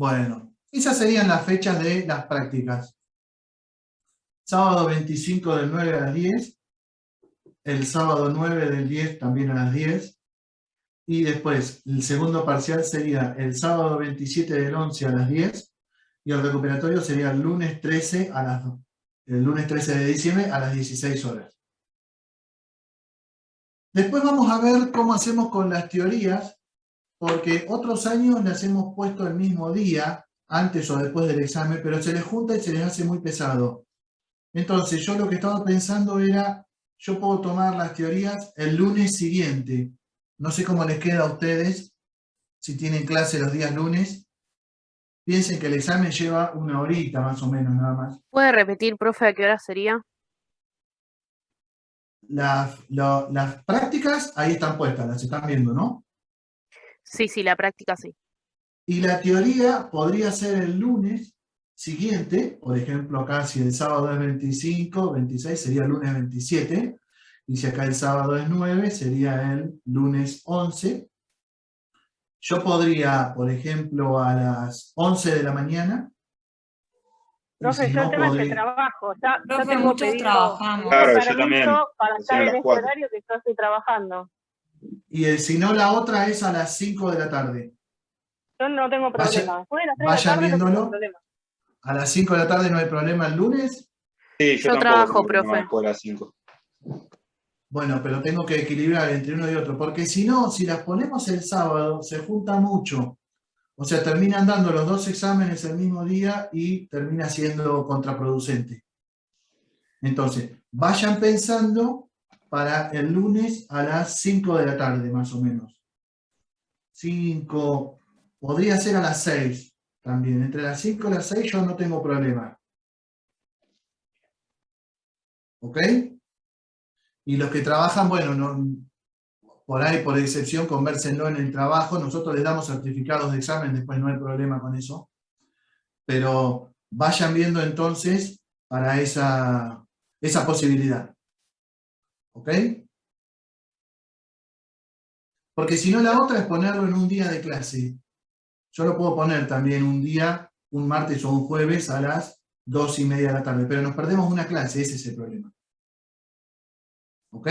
Bueno, esas serían las fechas de las prácticas. Sábado 25 del 9 a las 10, el sábado 9 del 10 también a las 10, y después el segundo parcial sería el sábado 27 del 11 a las 10, y el recuperatorio sería el lunes 13 el lunes 13 de diciembre a las 16 horas. Después vamos a ver cómo hacemos con las teorías, porque otros años las hemos puesto el mismo día, antes o después del examen, pero se les junta y se les hace muy pesado. Entonces, yo lo que estaba pensando era, yo puedo tomar las teorías el lunes siguiente. No sé cómo les queda a ustedes, si tienen clase los días lunes. Piensen que el examen lleva 1 horita más o menos, nada más. ¿Puede repetir, profe, a qué hora sería? Las prácticas ahí están puestas, las están viendo, ¿no? Sí, la práctica sí. Y la teoría podría ser el lunes siguiente, por ejemplo, acá si el sábado es 25, 26 sería el lunes 27, y si acá el sábado es 9, sería el lunes 11. Yo podría, por ejemplo, a las 11 de la mañana, y Profe, si yo el no, tema es que podría... trabajo. Ya Profe, tengo muchos pedido trabajamos. un Claro, yo también. permiso para Recién estar a en las ese 4. horario que yo estoy trabajando. Y si no, la otra es a las 5 de la tarde. Yo no tengo problema. Después de las 3 de la Vayan tarde no tengo viéndolo. problema. A las 5 de la tarde no hay problema el lunes. Sí, Yo tampoco trabajo, tengo problema profe. después de las 5. Bueno, pero tengo que equilibrar entre uno y otro, porque si no, si las ponemos el sábado, se junta mucho. O sea, terminan dando los 2 exámenes el mismo día y termina siendo contraproducente. Entonces, vayan pensando para el lunes a las 5 de la tarde, más o menos. 5, podría ser a las 6 también. Entre las 5 y las 6 yo no tengo problema. ¿Ok? Y los que trabajan, bueno, no, por ahí, por excepción, convérsenlo en el trabajo. Nosotros les damos certificados de examen, después no hay problema con eso. Pero vayan viendo entonces para esa posibilidad. ¿Ok? Porque si no, la otra es ponerlo en un día de clase. Yo lo puedo poner también un día, un martes o un jueves a las 2:30 de la tarde, pero nos perdemos una clase, ese es el problema. ¿Ok?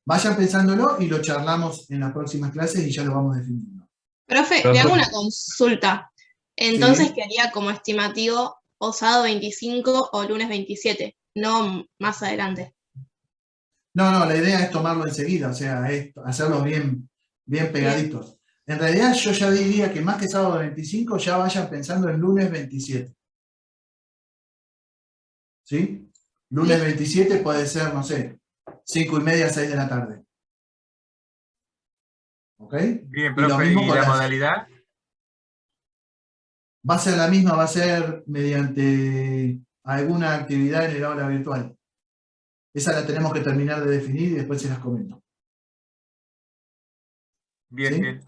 Vayan pensándolo y lo charlamos en las próximas clases y ya lo vamos definiendo. Profe, le hago una consulta. Entonces Sí. quedaría como estimativo o sábado 25 o lunes 27, no más adelante. No, la idea es tomarlo enseguida, o sea, es hacerlos bien pegaditos. En realidad yo ya diría que más que sábado 25 ya vayan pensando en lunes 27. ¿Sí? Lunes 27 puede ser, no sé, 5:30, 6 de la tarde. ¿Ok? Bien, Y lo profe, mismo ¿y con la modalidad? Va a ser la misma, va a ser mediante alguna actividad en el aula virtual. Esa la tenemos que terminar de definir y después se las comento. Bien, ¿Sí? bien.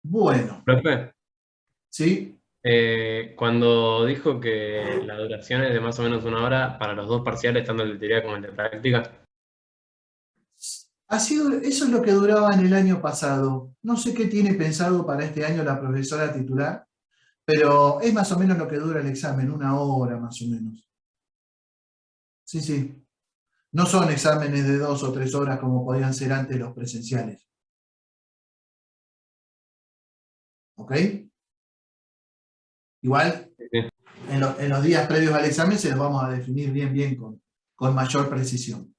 Bueno. Profe, ¿Sí? cuando dijo que la duración es de más o menos 1 hora para los 2 parciales, tanto el de teoría como el de práctica. Eso es lo que duraba en el año pasado. No sé qué tiene pensado para este año la profesora titular, pero es más o menos lo que dura el examen, 1 hora más o menos. Sí. No son exámenes de 2 o 3 horas como podían ser antes los presenciales. ¿Ok? Igual, Sí. en los días previos al examen se los vamos a definir bien con mayor precisión.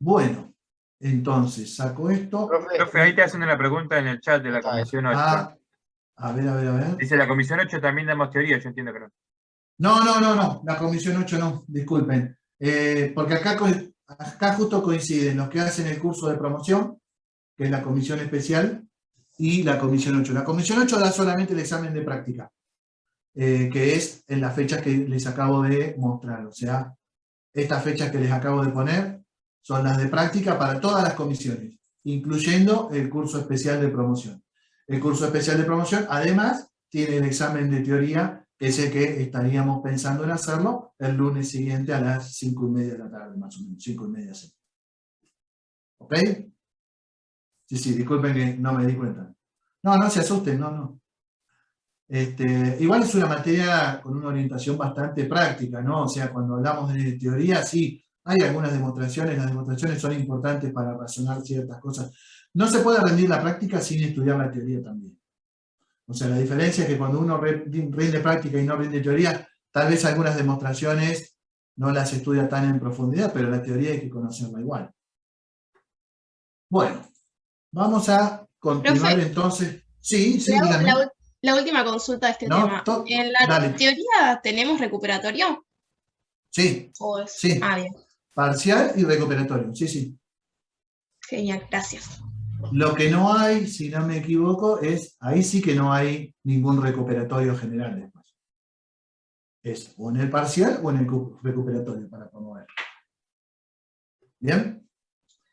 Bueno, entonces saco esto. Profe, ahí te hacen una pregunta en el chat de la Comisión 8. A ver. Dice, la Comisión 8 también damos teoría, yo entiendo que no. No, la Comisión 8 no, disculpen. Porque acá justo coinciden los que hacen el curso de promoción, que es la Comisión Especial, y la Comisión 8. La Comisión 8 da solamente el examen de práctica, que es en las fechas que les acabo de mostrar. O sea, estas fechas que les acabo de poner son las de práctica para todas las comisiones, incluyendo el curso especial de promoción. El curso especial de promoción, además, tiene el examen de teoría, que es el que estaríamos pensando en hacerlo el lunes siguiente a las 5:30 de la tarde, más o menos, 5:30, 6. ¿Ok? Sí, disculpen que no me di cuenta. No, no se asusten, no. Igual es una materia con una orientación bastante práctica, ¿no? O sea, cuando hablamos de teoría, sí, hay algunas demostraciones, las demostraciones son importantes para razonar ciertas cosas. No se puede rendir la práctica sin estudiar la teoría también. O sea, la diferencia es que cuando uno rinde práctica y no rinde teoría, tal vez algunas demostraciones no las estudia tan en profundidad, pero la teoría hay que conocerla igual. Bueno, vamos a continuar Profe, entonces. Sí, le hago dígame. la última consulta de este No, tema. ¿En la dale. teoría tenemos recuperatorio? Sí, ¿O es... sí. Ah, bien. Parcial y recuperatorio, sí. Genial, gracias. Lo que no hay, si no me equivoco, ahí sí que no hay ningún recuperatorio general después. Es o en el parcial o en el recuperatorio para promover. ¿Bien?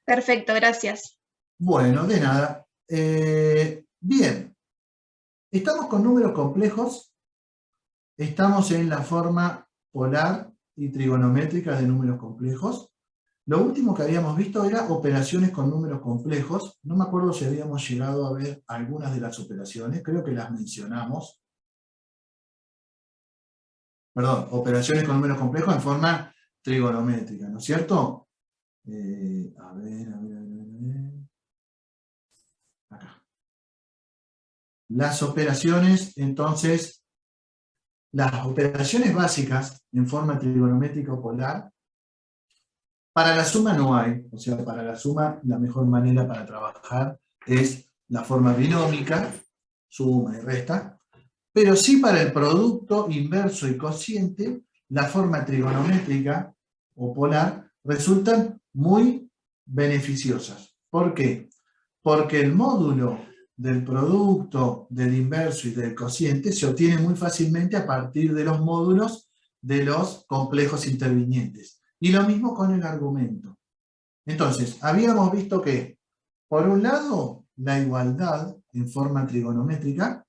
Perfecto, gracias. Bueno, de nada. Bien. Estamos con números complejos. Estamos en la forma polar y trigonométrica de números complejos. Lo último que habíamos visto era operaciones con números complejos. No me acuerdo si habíamos llegado a ver algunas de las operaciones. Creo que las mencionamos. Perdón, operaciones con números complejos en forma trigonométrica, ¿no es cierto? A ver. Acá. Las operaciones, entonces, las operaciones básicas en forma trigonométrica o polar, para la suma no hay. O sea, para la suma la mejor manera para trabajar es la forma binómica, suma y resta. Pero sí para el producto inverso y cociente, la forma trigonométrica o polar resultan muy beneficiosas. ¿Por qué? Porque el módulo del producto, del inverso y del cociente se obtiene muy fácilmente a partir de los módulos de los complejos intervinientes. Y lo mismo con el argumento. Entonces, habíamos visto que, por un lado, la igualdad en forma trigonométrica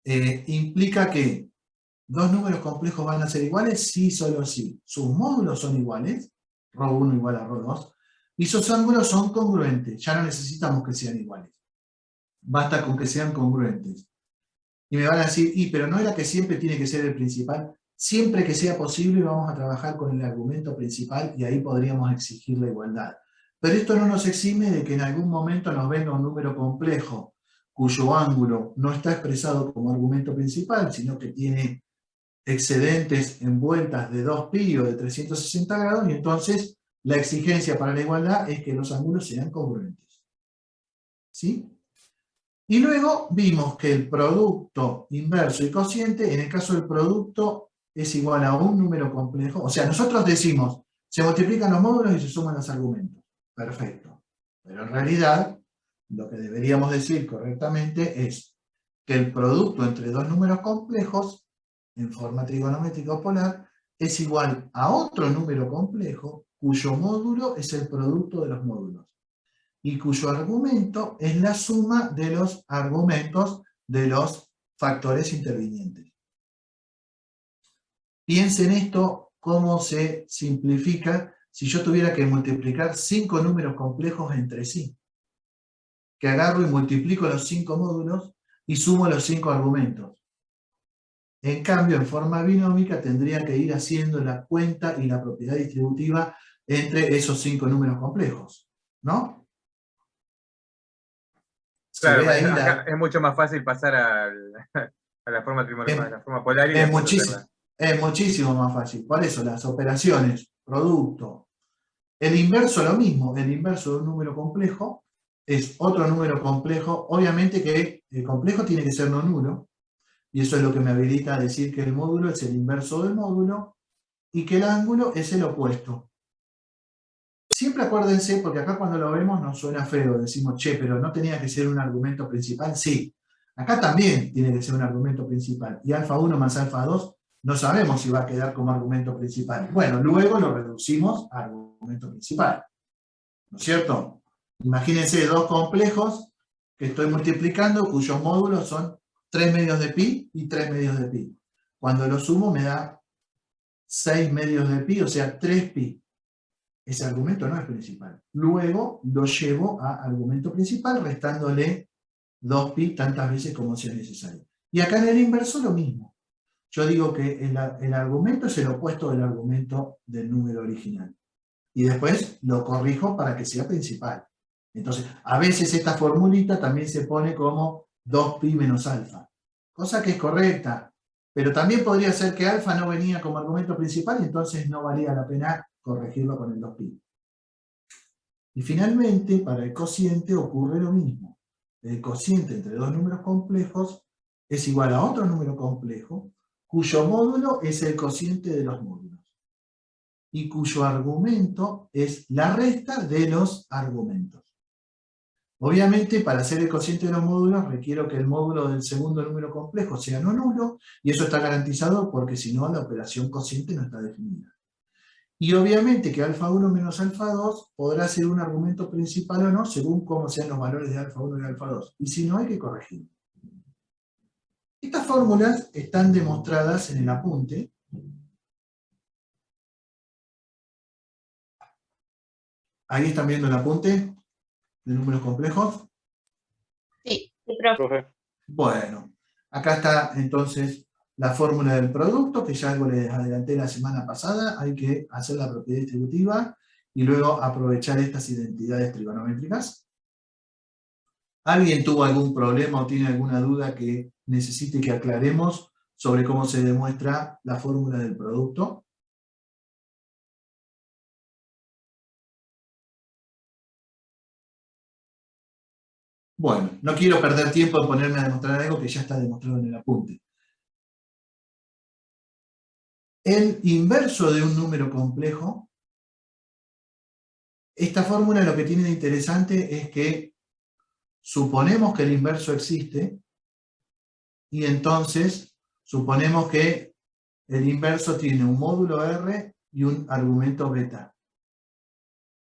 implica que dos números complejos van a ser iguales sí, solo sí. Sus módulos son iguales, ρ1 igual a ρ2, y sus ángulos son congruentes. Ya no necesitamos que sean iguales. Basta con que sean congruentes. Y me van a decir, pero no era que siempre tiene que ser el principal. Siempre que sea posible vamos a trabajar con el argumento principal y ahí podríamos exigir la igualdad. Pero esto no nos exime de que en algún momento nos venga un número complejo cuyo ángulo no está expresado como argumento principal, sino que tiene excedentes en vueltas de 2π o de 360 grados, y entonces la exigencia para la igualdad es que los ángulos sean congruentes. ¿Sí? Y luego vimos que el producto inverso y cociente, en el caso del producto, es igual a un número complejo. O sea, nosotros decimos, se multiplican los módulos y se suman los argumentos. Perfecto. Pero en realidad, lo que deberíamos decir correctamente es que el producto entre dos números complejos, en forma trigonométrica o polar, es igual a otro número complejo, cuyo módulo es el producto de los módulos, y cuyo argumento es la suma de los argumentos de los factores intervinientes. Piensen esto, cómo se simplifica si yo tuviera que multiplicar 5 números complejos entre sí. Que agarro y multiplico los 5 módulos y sumo los 5 argumentos. En cambio, en forma binómica tendría que ir haciendo la cuenta y la propiedad distributiva entre esos 5 números complejos, ¿no? Claro, acá es mucho más fácil pasar a la forma trigonométrica, a la forma polar y es muchísimo más fácil. Por eso las operaciones, producto, el inverso lo mismo. El inverso de un número complejo es otro número complejo. Obviamente que el complejo tiene que ser no nulo, y eso es lo que me habilita a decir que el módulo es el inverso del módulo y que el ángulo es el opuesto. Siempre acuérdense, porque acá cuando lo vemos nos suena feo, decimos, che, pero ¿no tenía que ser un argumento principal? Sí, acá también tiene que ser un argumento principal, y alfa 1 más alfa 2 no sabemos si va a quedar como argumento principal. Bueno, luego lo reducimos a argumento principal, ¿no es cierto? Imagínense dos complejos que estoy multiplicando, cuyos módulos son 3 medios de pi y 3 medios de pi. Cuando lo sumo me da 6 medios de pi, o sea, 3π. Ese argumento no es principal. Luego lo llevo a argumento principal restándole 2pi tantas veces como sea necesario. Y acá en el inverso lo mismo. Yo digo que el argumento es el opuesto del argumento del número original. Y después lo corrijo para que sea principal. Entonces, a veces esta formulita también se pone como 2pi menos alfa. Cosa que es correcta. Pero también podría ser que alfa no venía como argumento principal y entonces no valía la pena corregirlo con el 2pi. Y finalmente, para el cociente ocurre lo mismo. El cociente entre dos números complejos es igual a otro número complejo, cuyo módulo es el cociente de los módulos, y cuyo argumento es la resta de los argumentos. Obviamente, para hacer el cociente de los módulos, requiero que el módulo del segundo número complejo sea no nulo, y eso está garantizado porque si no, la operación cociente no está definida. Y obviamente que alfa 1 menos alfa 2 podrá ser un argumento principal o no, según cómo sean los valores de alfa 1 y alfa 2. Y si no, hay que corregirlo. Estas fórmulas están demostradas en el apunte. Ahí están viendo el apunte de números complejos. Sí. Sí, profe. Profe. Bueno, acá está entonces la fórmula del producto, que ya algo les adelanté la semana pasada. Hay que hacer la propiedad distributiva y luego aprovechar estas identidades trigonométricas. ¿Alguien tuvo algún problema o tiene alguna duda que necesite que aclaremos sobre cómo se demuestra la fórmula del producto? Bueno, no quiero perder tiempo en ponerme a demostrar algo que ya está demostrado en el apunte. El inverso de un número complejo, esta fórmula lo que tiene de interesante es que suponemos que el inverso existe y entonces suponemos que el inverso tiene un módulo R y un argumento beta.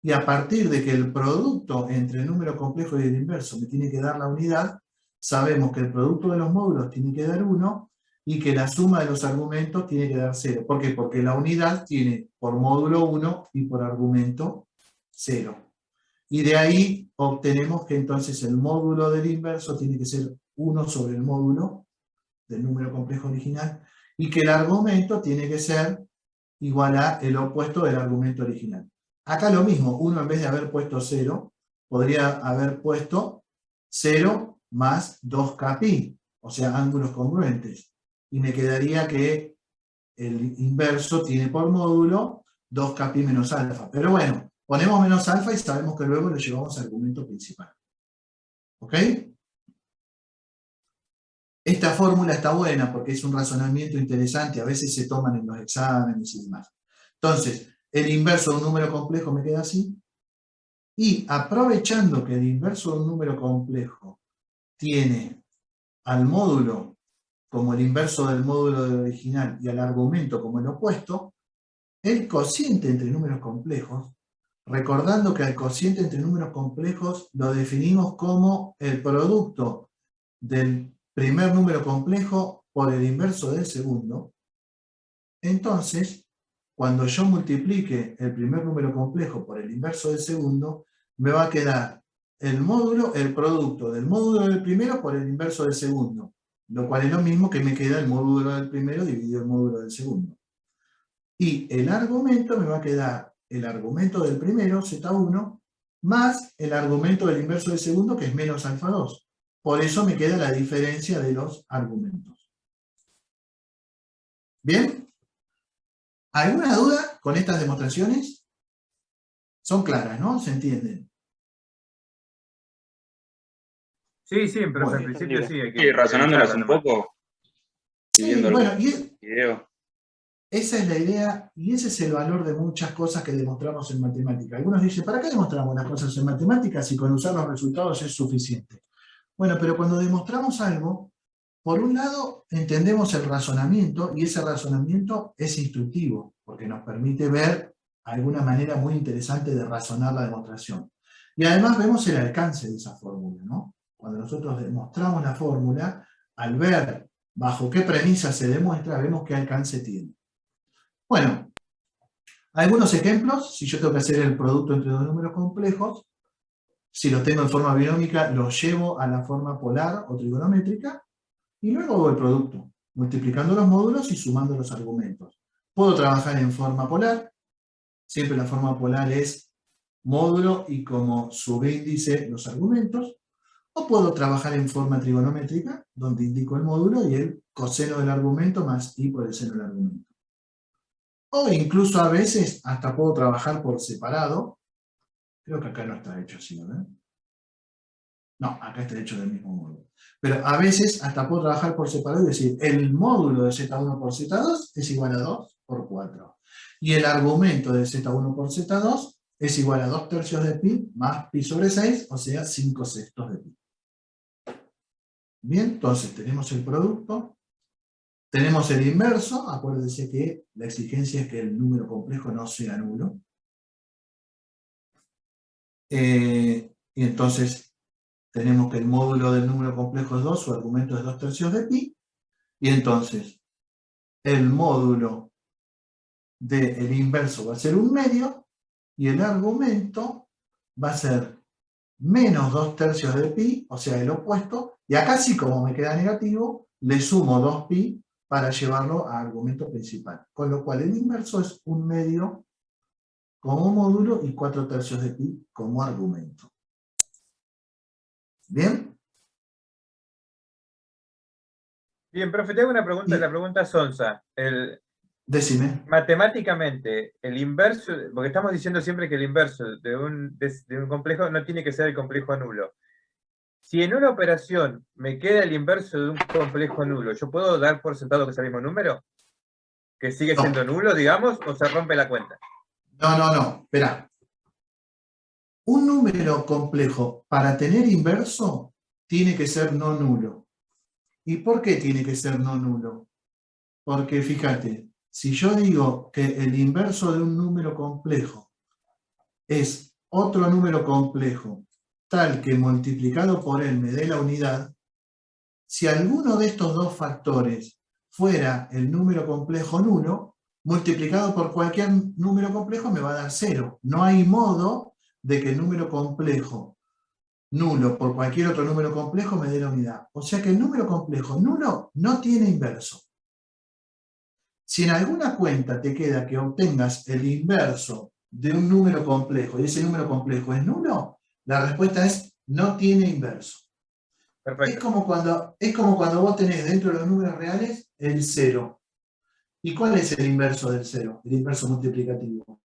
Y a partir de que el producto entre el número complejo y el inverso me tiene que dar la unidad, sabemos que el producto de los módulos tiene que dar 1 y que la suma de los argumentos tiene que dar 0. ¿Por qué? Porque la unidad tiene por módulo 1 y por argumento 0. Y de ahí obtenemos que entonces el módulo del inverso tiene que ser 1 sobre el módulo del número complejo original y que el argumento tiene que ser igual a el opuesto del argumento original. Acá lo mismo, uno en vez de haber puesto 0, podría haber puesto 0 más 2kπ, o sea, ángulos congruentes. Y me quedaría que el inverso tiene por módulo 2kπ menos alfa. Pero bueno, ponemos menos alfa y sabemos que luego lo llevamos al argumento principal. ¿Ok? Esta fórmula está buena porque es un razonamiento interesante, a veces se toman en los exámenes y demás. Entonces, el inverso de un número complejo me queda así, y aprovechando que el inverso de un número complejo tiene al módulo como el inverso del módulo del original y al argumento como el opuesto, el cociente entre números complejos, recordando que el cociente entre números complejos lo definimos como el producto del primer número complejo por el inverso del segundo, entonces, cuando yo multiplique el primer número complejo por el inverso del segundo, me va a quedar el módulo, el producto del módulo del primero por el inverso del segundo, lo cual es lo mismo que me queda el módulo del primero dividido el módulo del segundo. Y el argumento me va a quedar el argumento del primero, z1, más el argumento del inverso del segundo, que es menos alfa 2. Por eso me queda la diferencia de los argumentos. ¿Bien? ¿Alguna duda con estas demostraciones? Son claras, ¿no? ¿Se entienden? Sí, sí, pero Bueno, en principio sí. Hay que Sí, razonándolas un poco. Y Sí, viendo bueno, el video. esa es la idea y ese es el valor de muchas cosas que demostramos en matemática. Algunos dicen, ¿para qué demostramos las cosas en matemáticas si con usar los resultados es suficiente? Bueno, pero cuando demostramos algo, por un lado entendemos el razonamiento y ese razonamiento es instructivo porque nos permite ver alguna manera muy interesante de razonar la demostración. Y además vemos el alcance de esa fórmula, ¿no? Cuando nosotros demostramos la fórmula, al ver bajo qué premisa se demuestra, vemos qué alcance tiene. Bueno, algunos ejemplos, si yo tengo que hacer el producto entre dos números complejos, Si lo tengo en forma binómica, lo llevo a la forma polar o trigonométrica y luego hago el producto, multiplicando los módulos y sumando los argumentos. Puedo trabajar en forma polar, siempre la forma polar es módulo y como subíndice los argumentos, o puedo trabajar en forma trigonométrica, donde indico el módulo y el coseno del argumento más i por el seno del argumento. O incluso a veces hasta puedo trabajar por separado. Creo que acá no está hecho así, ¿verdad? No, acá está hecho del mismo modo. Pero a veces hasta puedo trabajar por separado y decir, el módulo de Z1 por Z2 es igual a 2 por 4. Y el argumento de Z1 por Z2 es igual a 2 tercios de pi más pi sobre 6, o sea, 5 sextos de pi. Bien, entonces tenemos el producto, tenemos el inverso, acuérdense que la exigencia es que el número complejo no sea nulo. Y entonces tenemos que el módulo del número complejo es 2, su argumento es 2 tercios de pi, y entonces el módulo del inverso va a ser 1/2, y el argumento va a ser menos 2 tercios de pi, o sea, el opuesto, y acá sí, como me queda negativo, le sumo 2pi para llevarlo a argumento principal. Con lo cual el inverso es 1/2 como módulo y 4 tercios de pi como argumento. ¿Bien? Bien, profe, te hago una pregunta, Y- la pregunta sonsa. Decime. Matemáticamente, el inverso, porque estamos diciendo siempre que el inverso de un complejo no tiene que ser el complejo nulo. Si en una operación me queda el inverso de un complejo nulo, ¿yo puedo dar por sentado que es el mismo número? ¿Que sigue No, siendo nulo, digamos, o se rompe la cuenta? no, espera. Un número complejo, para tener inverso, tiene que ser no nulo. ¿Y por qué tiene que ser no nulo? Porque fíjate, si yo digo que el inverso de un número complejo es otro número complejo, tal que multiplicado por él me dé la unidad, si alguno de estos dos factores fuera el número complejo nulo, multiplicado por cualquier número complejo me va a dar 0. No hay modo de que el número complejo nulo por cualquier otro número complejo me dé la unidad. O sea que el número complejo nulo no tiene inverso. Si en alguna cuenta te queda que obtengas el inverso de un número complejo y ese número complejo es nulo, la respuesta es no tiene inverso. Es Perfecto. como cuando vos tenés dentro de los números reales el 0. ¿Y cuál es el inverso del 0? El inverso multiplicativo.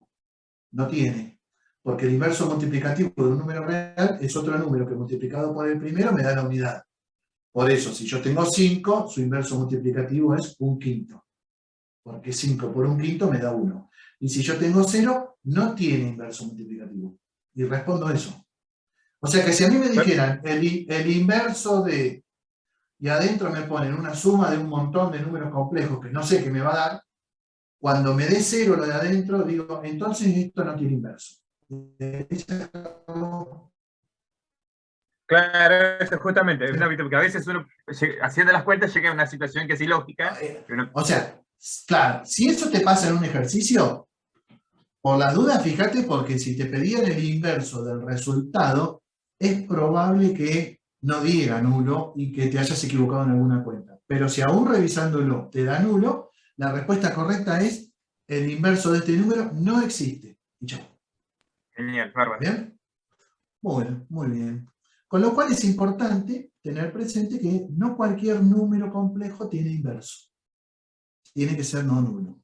No tiene. Porque el inverso multiplicativo de un número real es otro número que multiplicado por el primero me da la unidad. Por eso, si yo tengo 5, su inverso multiplicativo es 1/5. Porque 5 por 1/5 me da 1. Y si yo tengo 0, no tiene inverso multiplicativo. Y respondo eso. O sea que si a mí me dijeran el inverso de, y adentro me ponen una suma de un montón de números complejos que no sé qué me va a dar, cuando me dé 0 lo de adentro, digo, entonces esto no tiene inverso. Claro, eso justamente, es porque a veces uno, haciendo las cuentas, llega a una situación que es ilógica. O sea, claro, si eso te pasa en un ejercicio, por las dudas, fíjate, porque si te pedían el inverso del resultado, es probable que no diga nulo y que te hayas equivocado en alguna cuenta. Pero si aún revisándolo te da nulo, la respuesta correcta es el inverso de este número no existe. Y chao. Genial, bárbaro. ¿Bien? Bueno, muy bien. Con lo cual es importante tener presente que no cualquier número complejo tiene inverso. Tiene que ser no nulo.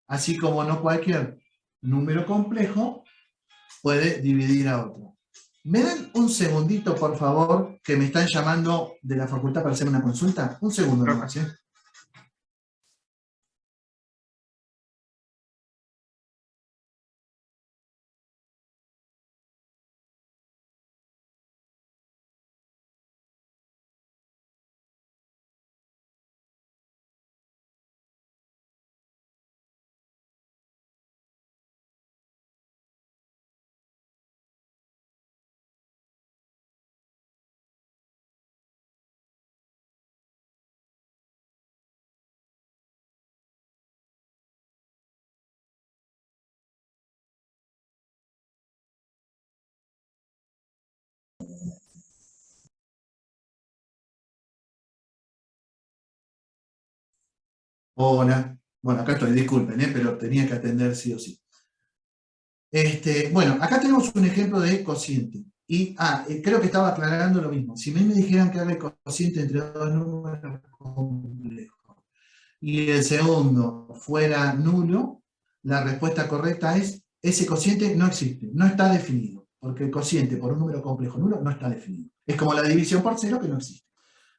Así como no cualquier número complejo puede dividir a otro. ¿Me dan un segundito, por favor, que me están llamando de la facultad para hacer una consulta? Un segundo nomás, ¿eh? Hola. Bueno, acá estoy, disculpen, pero tenía que atender sí o sí. Bueno, acá tenemos un ejemplo de cociente. Y, creo que estaba aclarando lo mismo. Si a mí me dijeran que haga el cociente entre dos números complejos y el segundo fuera nulo, la respuesta correcta es, ese cociente no existe, no está definido, porque el cociente por un número complejo nulo no está definido. Es como la división por cero que no existe.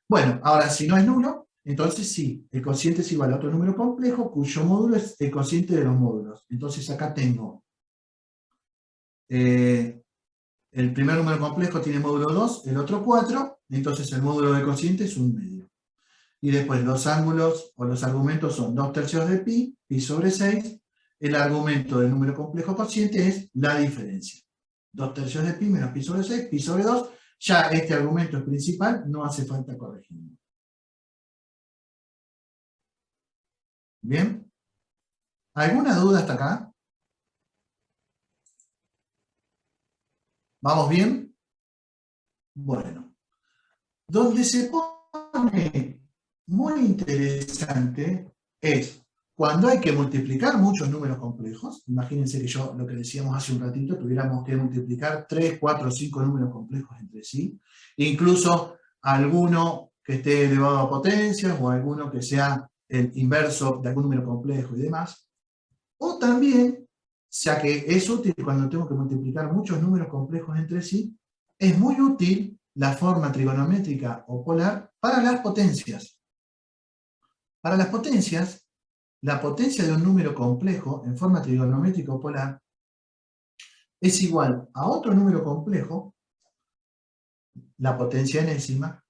Bueno, ahora si no es nulo, entonces sí, el cociente es igual a otro número complejo cuyo módulo es el cociente de los módulos. Entonces acá tengo el primer número complejo tiene módulo 2, el otro 4, entonces el módulo del cociente es 1/2. Y después los ángulos o los argumentos son 2/3 de pi, pi sobre 6. El argumento del número complejo cociente es la diferencia. 2/3 de pi menos pi sobre 6, pi sobre 2. Ya este argumento es principal, no hace falta corregirlo. ¿Bien? ¿Alguna duda hasta acá? ¿Vamos bien? Bueno. Donde se pone muy interesante es cuando hay que multiplicar muchos números complejos. Imagínense que yo, lo que decíamos hace un ratito, tuviéramos que multiplicar 3, 4, 5 números complejos entre sí. Incluso alguno que esté elevado a potencias o alguno que sea el inverso de algún número complejo y demás. O también, ya que es útil cuando tengo que multiplicar muchos números complejos entre sí, es muy útil la forma trigonométrica o polar para las potencias. Para las potencias, la potencia de un número complejo en forma trigonométrica o polar es igual a otro número complejo, la potencia enésima,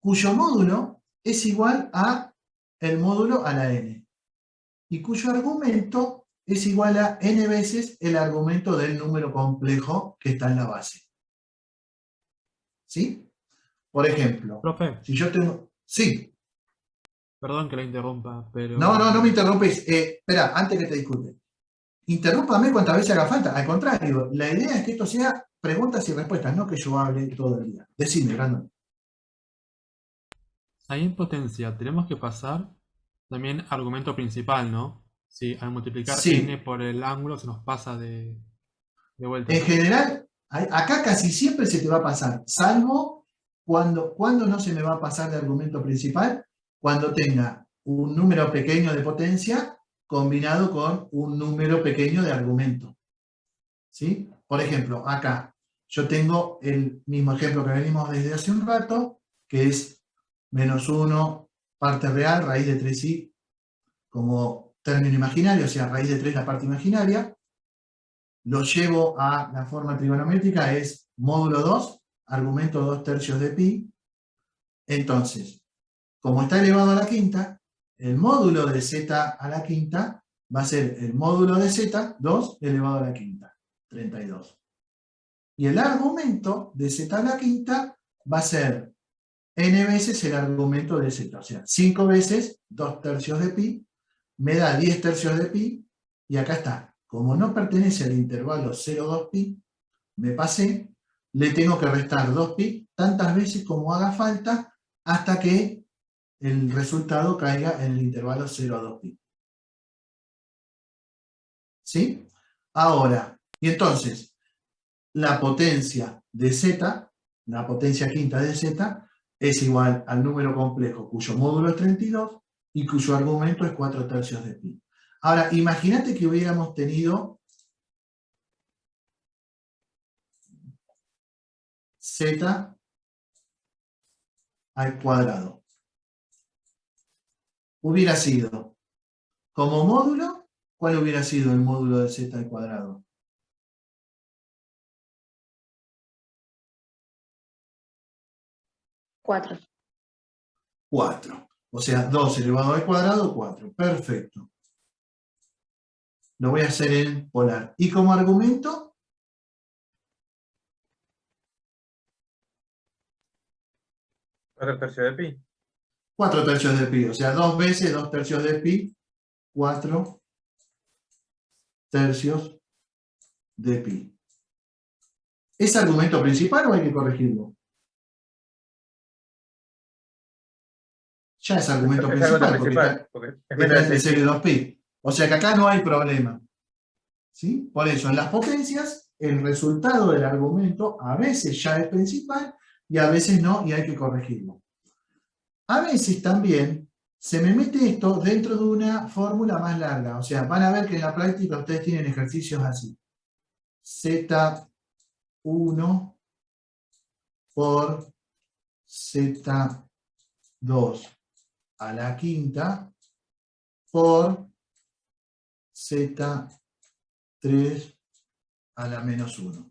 cuyo módulo es igual a el módulo a la n, y cuyo argumento es igual a n veces el argumento del número complejo que está en la base. ¿Sí? Por ejemplo, Profe, si yo tengo... Sí. perdón que la interrumpa, pero... No me interrumpes. Espera, antes que te disculpe. Interrúmpame cuantas veces haga falta. Al contrario, la idea es que esto sea preguntas y respuestas, no que yo hable todo el día. Decime, Brandon. Ahí en potencia tenemos que pasar también argumento principal, ¿no? Si al multiplicar Sí. n por el ángulo se nos pasa de vuelta. En general, acá casi siempre se te va a pasar, salvo cuando no se me va a pasar de argumento principal, cuando tenga un número pequeño de potencia combinado con un número pequeño de argumento. ¿Sí? Por ejemplo, acá yo tengo el mismo ejemplo que venimos desde hace un rato, que es menos 1 parte real, raíz de 3i como término imaginario, o sea, raíz de 3 la parte imaginaria. Lo llevo a la forma trigonométrica, es módulo 2, argumento 2/3 de pi. Entonces, como está elevado a la quinta, el módulo de z a la quinta va a ser el módulo de z, 2 elevado a la quinta, 32. Y el argumento de z a la quinta va a ser n veces el argumento de z, o sea, 5 veces 2/3 de pi, me da 10/3 de pi, y acá está. Como no pertenece al intervalo 0,2pi, me pasé, le tengo que restar 2pi tantas veces como haga falta hasta que el resultado caiga en el intervalo 0,2pi. ¿Sí? Ahora, y entonces, la potencia de z, la potencia quinta de z, es igual al número complejo cuyo módulo es 32 y cuyo argumento es 4/3 de pi. Ahora, imagínate que hubiéramos tenido z al cuadrado. Hubiera sido, como módulo, ¿cuál hubiera sido el módulo de z al cuadrado? Cuatro. 4. O sea, 2 elevado al cuadrado, 4. Perfecto. Lo voy a hacer en polar. Y como argumento, 4/3 de pi. 4/3 de pi. O sea, 2 veces 2/3 de pi, 4/3 de pi. ¿Es argumento principal o hay que corregirlo? ya es argumento Es argumento principal, porque principal, porque es está menos de entre 0 y 6 2pi. O sea que acá no hay problema. ¿Sí? Por eso, en las potencias, el resultado del argumento a veces ya es principal y a veces no, y hay que corregirlo. A veces también se me mete esto dentro de una fórmula más larga. O sea, van a ver que en la práctica ustedes tienen ejercicios así. Z1 por Z2 a la quinta por Z3 a la menos 1.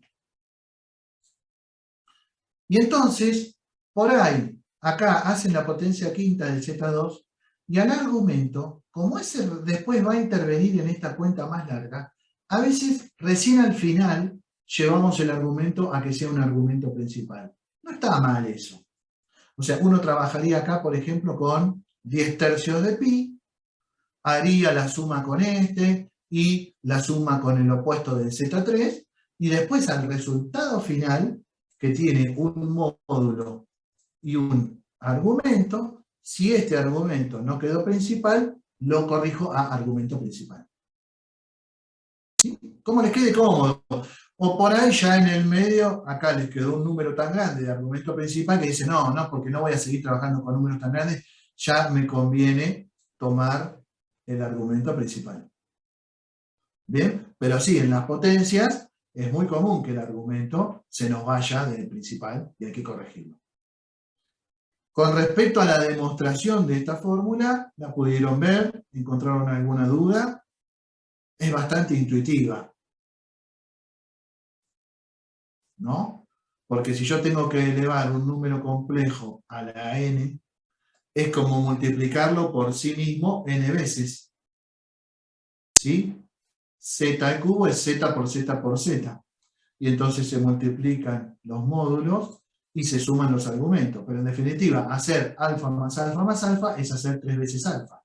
Y entonces, por ahí, acá hacen la potencia quinta del Z2 y al argumento, como ese después va a intervenir en esta cuenta más larga, a veces recién al final llevamos el argumento a que sea un argumento principal. No está mal eso. O sea, uno trabajaría acá, por ejemplo, con 10 tercios de pi, haría la suma con este y la suma con el opuesto del Z3, y después al resultado final, que tiene un módulo y un argumento, si este argumento no quedó principal, lo corrijo a argumento principal. ¿Sí? Como les quede cómodo. O por ahí ya en el medio, acá les quedó un número tan grande de argumento principal que dice, no, porque no voy a seguir trabajando con números tan grandes, ya me conviene tomar el argumento principal. ¿Bien? Pero sí, en las potencias es muy común que el argumento se nos vaya del principal y hay que corregirlo. Con respecto a la demostración de esta fórmula, la pudieron ver, encontraron alguna duda, es bastante intuitiva, ¿no? Porque si yo tengo que elevar un número complejo a la n, es como multiplicarlo por sí mismo n veces. ¿Sí? Z al cubo es z por z por z. Y entonces se multiplican los módulos y se suman los argumentos. Pero en definitiva, hacer alfa más alfa es hacer 3 veces alfa.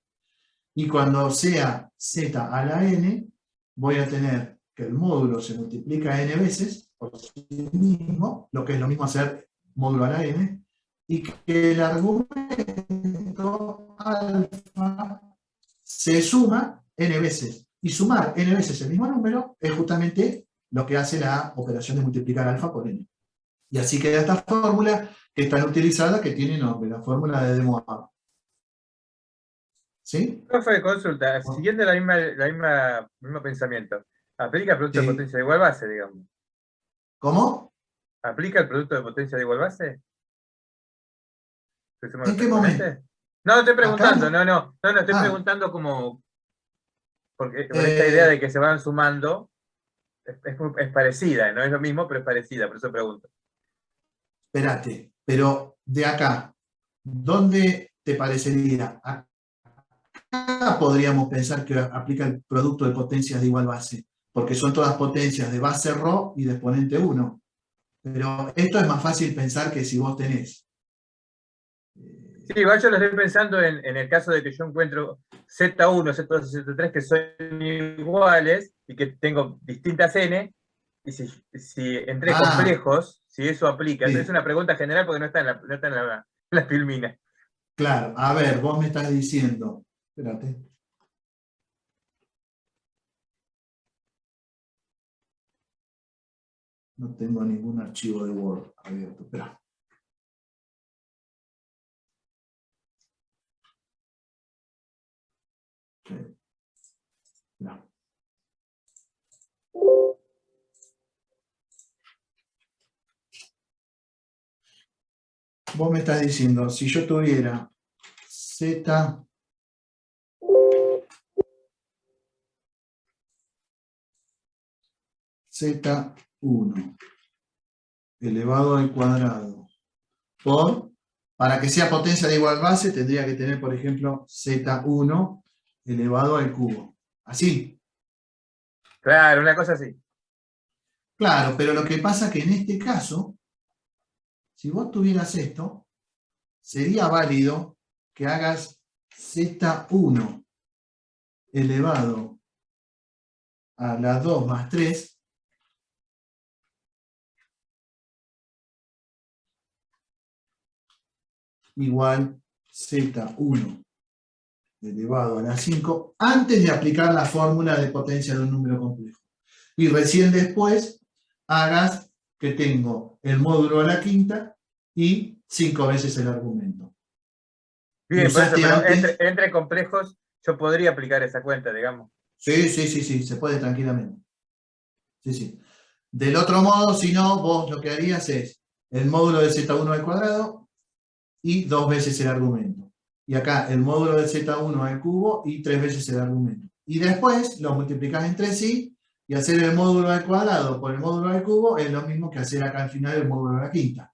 Y cuando sea z a la n, voy a tener que el módulo se multiplica n veces por sí mismo, lo que es lo mismo hacer módulo a la n, y que el argumento alfa se suma n veces. Y sumar n veces el mismo número es justamente lo que hace la operación de multiplicar alfa por n. Y así queda esta fórmula que es tan utilizada que tiene nombre, la fórmula de De Moivre. ¿Sí? Profe, consulta, siguiendo el mismo pensamiento, ¿aplica el producto de Sí. potencia de igual base, digamos? ¿Cómo? ¿Aplica el producto de potencia de igual base? ¿En qué momento? No, estoy preguntando, ¿Acá? no, estoy preguntando como, porque con esta idea de que se van sumando, es parecida, no es lo mismo, pero es parecida, por eso pregunto. Espérate, pero de acá, ¿dónde te parecería? Acá podríamos pensar que aplica el producto de potencias de igual base, porque son todas potencias de base ρ y de exponente 1. Pero esto es más fácil pensar que si vos tenés. Sí, igual yo lo estoy pensando en el caso de que yo encuentro Z1, Z2 y Z3 que son iguales y que tengo distintas n, y si entre complejos, si eso aplica. Sí. Es una pregunta general porque no está en la filmina. Claro, a ver, vos me estás diciendo, espérate. No tengo ningún archivo de Word abierto, espera. Okay. No. Vos me estás diciendo, si yo tuviera Z Z1 elevado al cuadrado para que sea potencia de igual base, tendría que tener, por ejemplo, Z1 elevado al cubo. ¿Así? Claro, una cosa así. Claro, pero lo que pasa es que en este caso, si vos tuvieras esto, sería válido que hagas Z1 elevado a la 2 más 3 igual Z1 elevado a la 5 antes de aplicar la fórmula de potencia de un número complejo. Y recién después hagas que tengo el módulo a la quinta y 5 veces el argumento. Bien, por eso, Usaste pero antes- entre complejos yo podría aplicar esa cuenta, digamos. Sí, se puede tranquilamente. Sí. Del otro modo, si no, vos lo que harías es el módulo de Z1 al cuadrado y 2 veces el argumento. Y acá el módulo de Z1 al cubo y 3 veces el argumento. Y después lo multiplicás entre sí y hacer el módulo al cuadrado por el módulo al cubo es lo mismo que hacer acá al final el módulo a la quinta.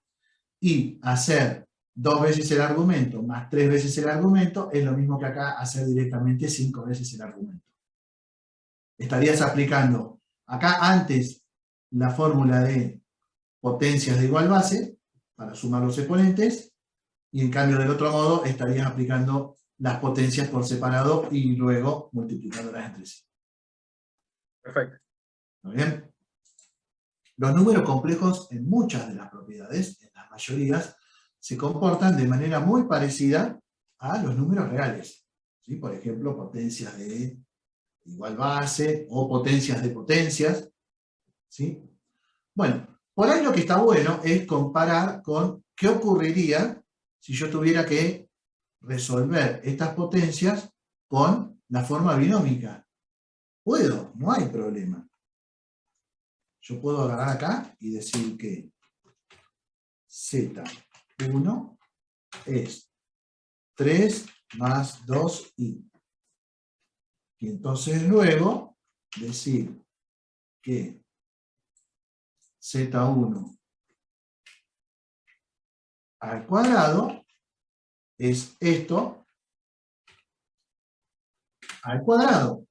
Y hacer 2 veces el argumento más 3 veces el argumento es lo mismo que acá hacer directamente 5 veces el argumento. Estarías aplicando acá antes la fórmula de potencias de igual base para sumar los exponentes y en cambio del otro modo estarías aplicando las potencias por separado y luego multiplicándolas entre sí. Perfecto. ¿Está bien? Los números complejos en muchas de las propiedades, en las mayorías, se comportan de manera muy parecida a los números reales. ¿Sí? Por ejemplo, potencias de igual base o potencias de potencias. ¿Sí? Bueno, por ahí lo que está bueno es comparar con qué ocurriría si yo tuviera que resolver estas potencias con la forma binómica. Puedo, no hay problema. Yo puedo agarrar acá y decir que Z1 es 3 más 2i. Y entonces luego decir que Z1 al cuadrado es esto al cuadrado.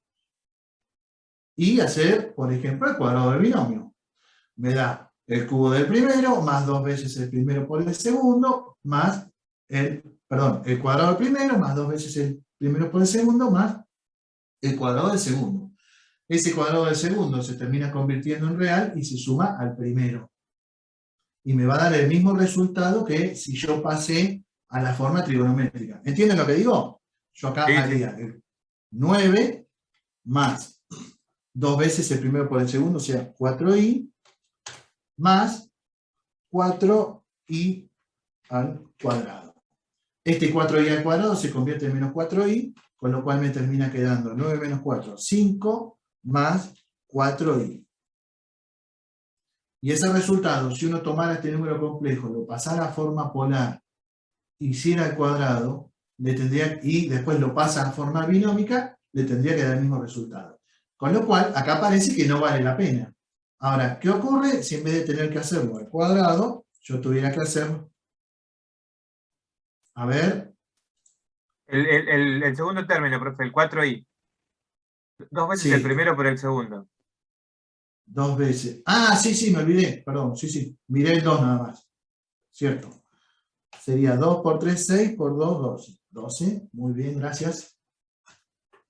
Y hacer, por ejemplo, el cuadrado del binomio. Me da el cubo del primero, más 2 veces el primero por el segundo, más el cuadrado del primero, más 2 veces el primero por el segundo, más el cuadrado del segundo. Ese cuadrado del segundo se termina convirtiendo en real y se suma al primero. Y me va a dar el mismo resultado que si yo pasé a la forma trigonométrica. ¿Entienden lo que digo? Yo acá haría el 9 más 2 veces el primero por el segundo, o sea, 4i, más 4i al cuadrado. Este 4i al cuadrado se convierte en menos 4i, con lo cual me termina quedando 9 menos 4, 5, más 4i. Y ese resultado, si uno tomara este número complejo, lo pasara a forma polar, hiciera al cuadrado, y después lo pasa a forma binómica, le tendría que dar el mismo resultado. Con lo cual, acá parece que no vale la pena. Ahora, ¿qué ocurre si en vez de tener que hacerlo al cuadrado, yo tuviera que hacerlo? A ver. El segundo término, profe, el 4i. 2 veces Sí. el primero por el segundo. 2 veces. Ah, sí, me olvidé. Perdón, sí. Miré el 2 nada más. Cierto. Sería 2 por 3, 6, por 2, 12. 12, muy bien, gracias.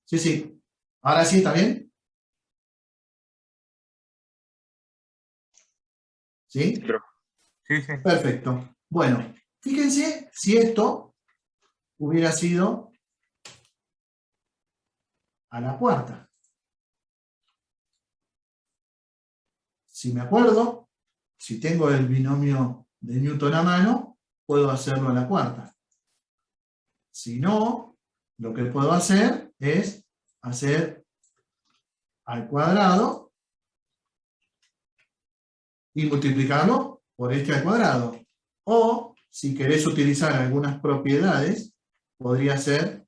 Sí. Ahora sí, ¿está bien? ¿Sí? Sí. Perfecto. Bueno, fíjense si esto hubiera sido a la cuarta. Si me acuerdo, si tengo el binomio de Newton a mano, puedo hacerlo a la cuarta. Si no, lo que puedo hacer es hacer al cuadrado y multiplicarlo por este al cuadrado. O, si querés utilizar algunas propiedades, podría ser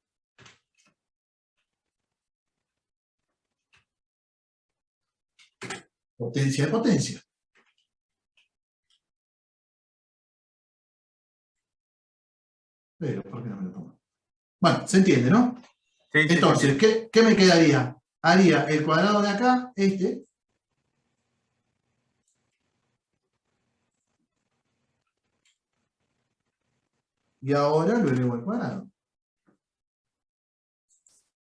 potencia de potencia. Pero, ¿por qué no me lo tomo? Bueno, se entiende, ¿no? Sí. Entonces, ¿qué me quedaría? Haría el cuadrado de acá, este. Y ahora lo elevo al cuadrado.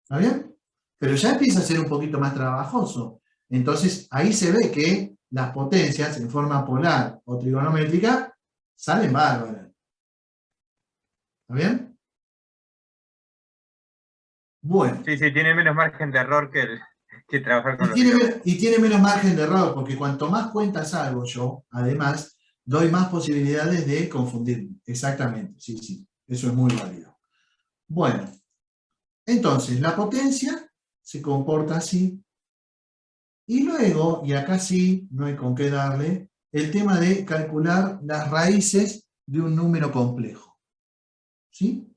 ¿Está bien? Pero ya empieza a ser un poquito más trabajoso. Entonces, ahí se ve que las potencias en forma polar o trigonométrica salen bárbaras. ¿Está bien? Bueno, Sí, sí, tiene menos margen de error que trabajar con y los tiene, binomios. y tiene menos margen de error, porque cuanto más cuentas hago yo, además, doy más posibilidades de confundirme. Exactamente, sí, sí, eso es muy válido. Bueno, entonces, la potencia se comporta así, y luego, y acá sí, no hay con qué darle, el tema de calcular las raíces de un número complejo. ¿Sí?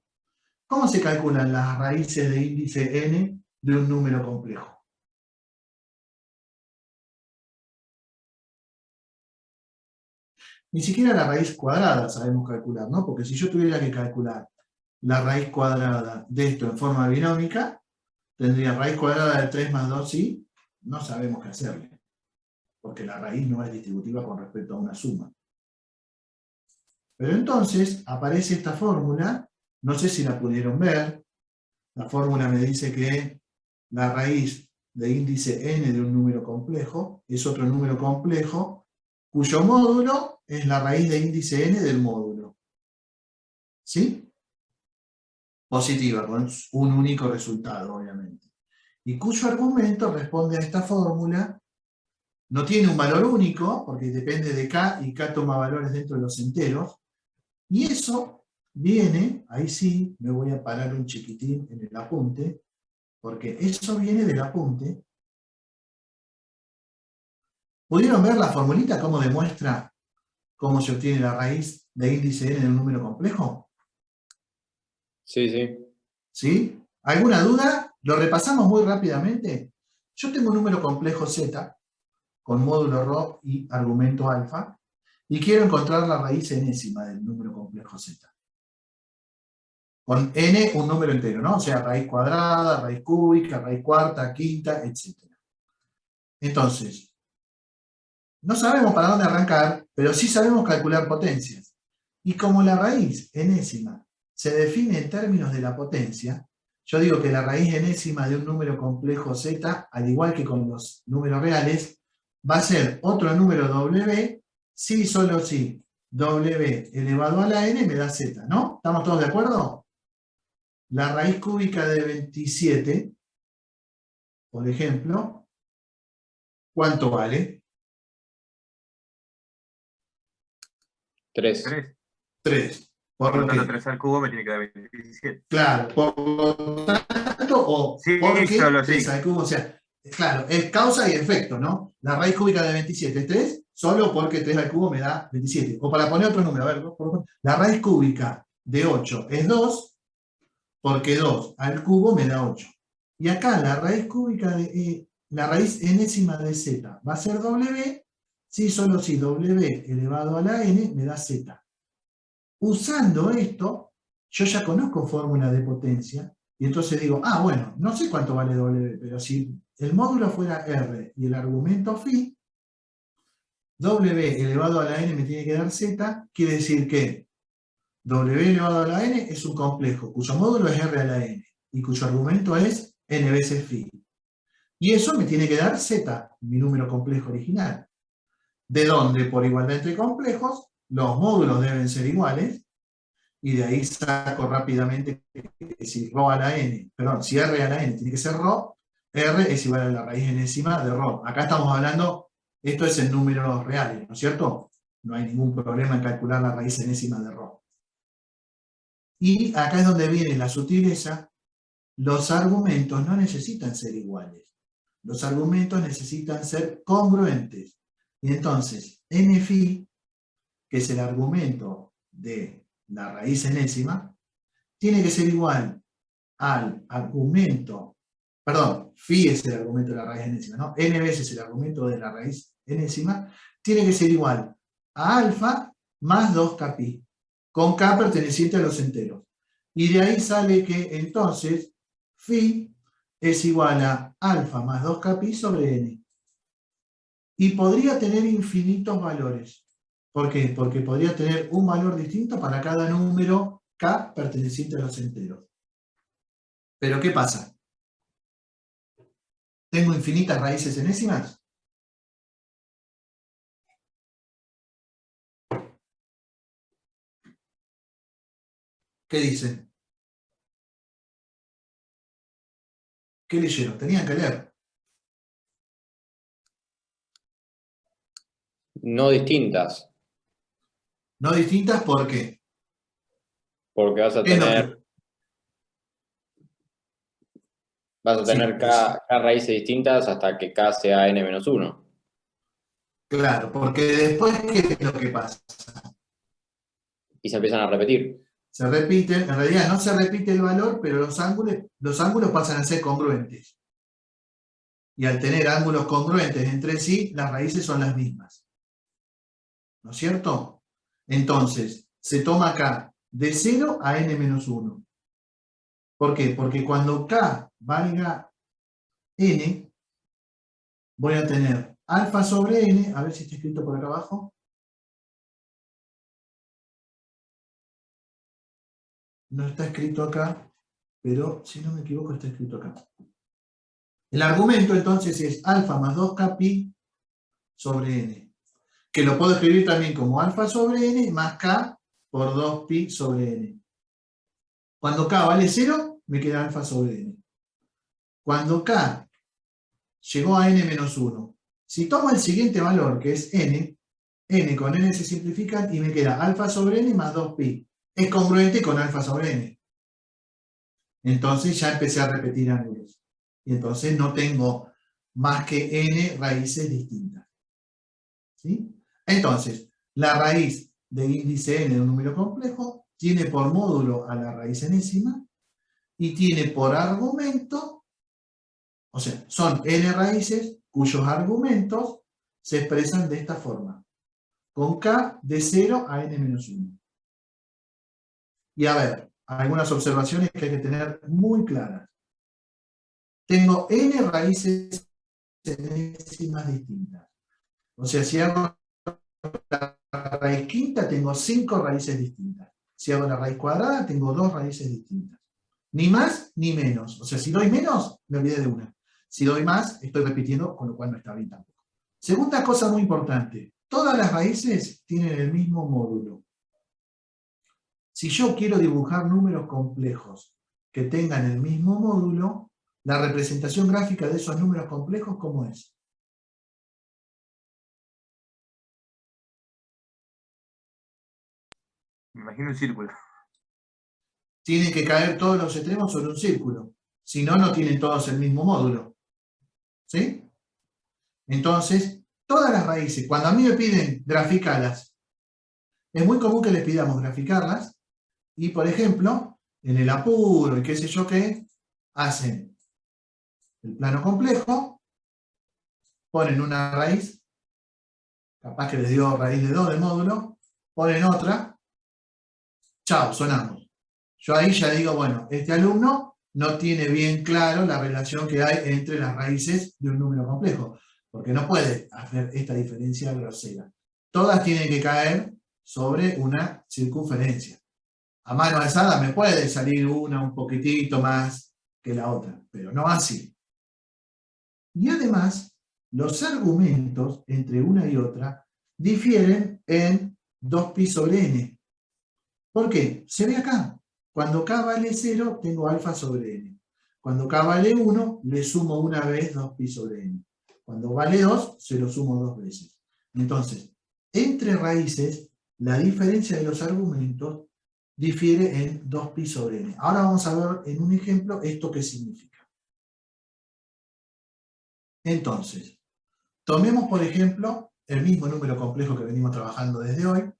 ¿Cómo se calculan las raíces de índice n de un número complejo? Ni siquiera la raíz cuadrada sabemos calcular, ¿no? Porque si yo tuviera que calcular la raíz cuadrada de esto en forma binómica, tendría raíz cuadrada de 3 más 2, sí, no sabemos qué hacerle, porque la raíz no es distributiva con respecto a una suma. Pero entonces aparece esta fórmula, no sé si la pudieron ver, la fórmula me dice que la raíz de índice n de un número complejo es otro número complejo cuyo módulo es la raíz de índice n del módulo. ¿Sí? Positiva, con un único resultado, obviamente. Y cuyo argumento responde a esta fórmula, no tiene un valor único, porque depende de k, y k toma valores dentro de los enteros, y eso viene, ahí sí, me voy a parar un chiquitín en el apunte, porque eso viene del apunte. ¿Pudieron ver la formulita cómo demuestra cómo se obtiene la raíz de índice n de un número complejo? Sí, sí. ¿Sí? ¿Alguna duda? Lo repasamos muy rápidamente. Yo tengo un número complejo z, con módulo ρ y argumento alfa, y quiero encontrar la raíz enésima del número complejo z. Con n un número entero, ¿no? O sea, raíz cuadrada, raíz cúbica, raíz cuarta, quinta, etc. Entonces, no sabemos para dónde arrancar, pero sí sabemos calcular potencias. Y como la raíz enésima se define en términos de la potencia, yo digo que la raíz enésima de un número complejo z, al igual que con los números reales, va a ser otro número w, si y solo si w elevado a la n me da z, ¿no? ¿Estamos todos de acuerdo? La raíz cúbica de 27, por ejemplo, ¿cuánto vale? 3. 3. 3. Por lo ¿Por tanto, qué? 3 al cubo me tiene que dar 27. Claro, por lo tanto, o Sí, porque solo 3 sí. al cubo, o sea, claro, es causa y efecto, ¿no? La raíz cúbica de 27 es 3, solo porque 3 al cubo me da 27. O para poner otro número, a ver, la raíz cúbica de 8 es 2, porque 2 al cubo me da 8. Y acá la raíz cúbica de, la raíz enésima de z va a ser w, si solo si w elevado a la n me da z. Usando esto, yo ya conozco fórmula de potencia, y entonces digo, ah, bueno, no sé cuánto vale W, pero si el módulo fuera R y el argumento phi, W elevado a la n me tiene que dar Z, quiere decir que W elevado a la n es un complejo, cuyo módulo es R a la n, y cuyo argumento es n veces phi. Y eso me tiene que dar Z, mi número complejo original. De donde, por igualdad entre complejos, los módulos deben ser iguales, y de ahí saco rápidamente que si ρ a la n, perdón, si r a la n tiene que ser ρ, r es igual a la raíz enésima de ρ. Acá estamos hablando, esto es en números reales, ¿no es cierto? No hay ningún problema en calcular la raíz enésima de ρ. Y acá es donde viene la sutileza, los argumentos no necesitan ser iguales. Los argumentos necesitan ser congruentes. Y entonces, n phi, que es el argumento de la raíz enésima, tiene que ser igual al argumento, perdón, phi es el argumento de la raíz enésima, ¿no? N veces el argumento de la raíz enésima, tiene que ser igual a alfa más 2kpi, con k perteneciente a los enteros. Y de ahí sale que entonces phi es igual a alfa más 2kpi sobre n. Y podría tener infinitos valores. ¿Por qué? Porque podría tener un valor distinto para cada número k perteneciente a los enteros. Pero ¿qué pasa? ¿Tengo infinitas raíces enésimas? ¿Qué dicen? ¿Qué leyeron? Tenían que leer. No distintas, No distintas, ¿por qué? porque vas a ¿Qué es lo tener, que- Sí, K raíces distintas hasta que K sea n-1. claro, porque después, ¿qué es lo que pasa? Y se empiezan a repetir. Se repiten, en realidad no se repite el valor, pero los ángulos pasan a ser congruentes. Y al tener ángulos congruentes entre sí, las raíces son las mismas. ¿No es cierto? Entonces, se toma acá de 0 a n-1. ¿Por qué? Porque cuando k valga n, voy a tener alfa sobre n, a ver si está escrito por acá abajo. No está escrito acá, pero si no me equivoco está escrito acá. El argumento entonces es alfa más 2k pi sobre n, que lo puedo escribir también como alfa sobre n más k por 2pi sobre n. Cuando k vale 0, me queda alfa sobre n. Cuando k llegó a n-1, si tomo el siguiente valor, que es n con n se simplifican y me queda alfa sobre n más 2pi. Es congruente con alfa sobre n. Entonces ya empecé a repetir ángulos. Y entonces no tengo más que n raíces distintas. ¿Sí? Entonces, la raíz del índice n de un número complejo tiene por módulo a la raíz enésima y tiene por argumento, o sea, son n raíces cuyos argumentos se expresan de esta forma, con k de 0 a n-1. Y a ver, algunas observaciones que hay que tener muy claras. Tengo n raíces enésimas distintas. O sea, si hago la raíz quinta, tengo 5 raíces distintas. Si hago la raíz cuadrada, tengo 2 raíces distintas. Ni más ni menos. O sea, si doy menos, me olvidé de una. Si doy más, estoy repitiendo, con lo cual no está bien tampoco. Segunda cosa muy importante. Todas las raíces tienen el mismo módulo. Si yo quiero dibujar números complejos que tengan el mismo módulo, la representación gráfica de esos números complejos, ¿cómo es? Me imagino un círculo. Tienen que caer todos los extremos sobre un círculo. Si no, no tienen todos el mismo módulo. ¿Sí? Entonces, todas las raíces, cuando a mí me piden graficarlas, es muy común que les pidamos graficarlas, y por ejemplo, en el apuro y qué sé yo qué, hacen el plano complejo, ponen una raíz, capaz que les dio raíz de 2 de módulo, ponen otra, chao, sonamos. Yo ahí ya digo, bueno, este alumno no tiene bien claro la relación que hay entre las raíces de un número complejo, porque no puede hacer esta diferencia grosera. Todas tienen que caer sobre una circunferencia. A mano alzada me puede salir una un poquitito más que la otra, pero no así. Y además, los argumentos entre una y otra difieren en 2pi sobre n. ¿Por qué? Se ve acá. Cuando k vale 0, tengo alfa sobre n. Cuando k vale 1, le sumo una vez 2pi sobre n. Cuando vale 2, se lo sumo 2 veces. Entonces, entre raíces, la diferencia de los argumentos difiere en 2pi sobre n. Ahora vamos a ver en un ejemplo esto qué significa. Entonces, tomemos por ejemplo el mismo número complejo que venimos trabajando desde hoy,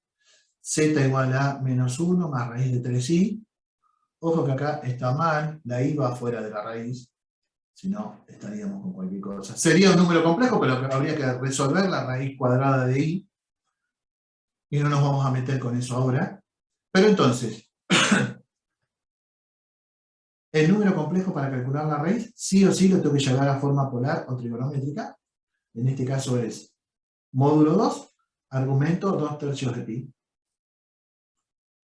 z igual a menos 1 más raíz de 3i. Ojo que acá está mal, la i va fuera de la raíz, si no estaríamos con cualquier cosa. Sería un número complejo, pero habría que resolver la raíz cuadrada de i, y no nos vamos a meter con eso ahora. Pero entonces, el número complejo para calcular la raíz, sí o sí lo tengo que llevar a forma polar o trigonométrica. En este caso es módulo 2, argumento 2/3 de pi.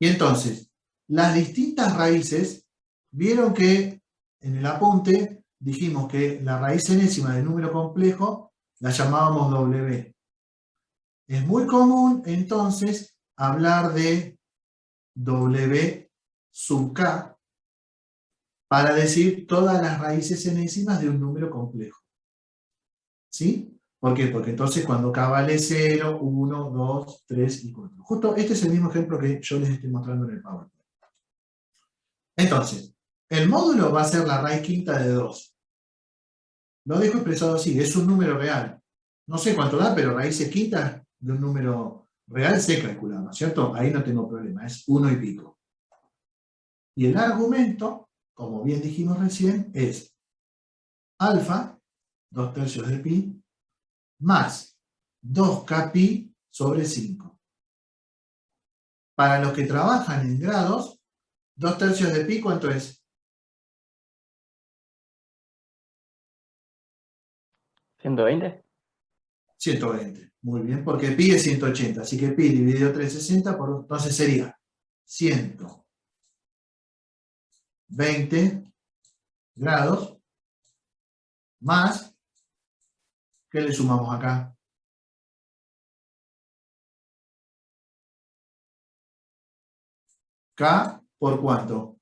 Y entonces, las distintas raíces, vieron que en el apunte dijimos que la raíz enésima del número complejo la llamábamos W. Es muy común entonces hablar de W sub K para decir todas las raíces enésimas de un número complejo. ¿Sí? ¿Por qué? Porque entonces cuando K vale 0, 1, 2, 3 y 4. Justo este es el mismo ejemplo que yo les estoy mostrando en el PowerPoint. Entonces, el módulo va a ser la raíz quinta de 2. Lo dejo expresado así, es un número real. No sé cuánto da, pero raíces quintas de un número real sé calcular, ¿no es cierto? Ahí no tengo problema, es 1 y pico. Y el argumento, como bien dijimos recién, es alfa, 2/3 de pi, más 2k pi sobre 5. Para los que trabajan en grados, 2/3 de pi, ¿cuánto es? 120. 120. Muy bien, porque pi es 180, así que pi dividido 360, entonces sería 120 grados más, ¿qué le sumamos acá? K por cuánto?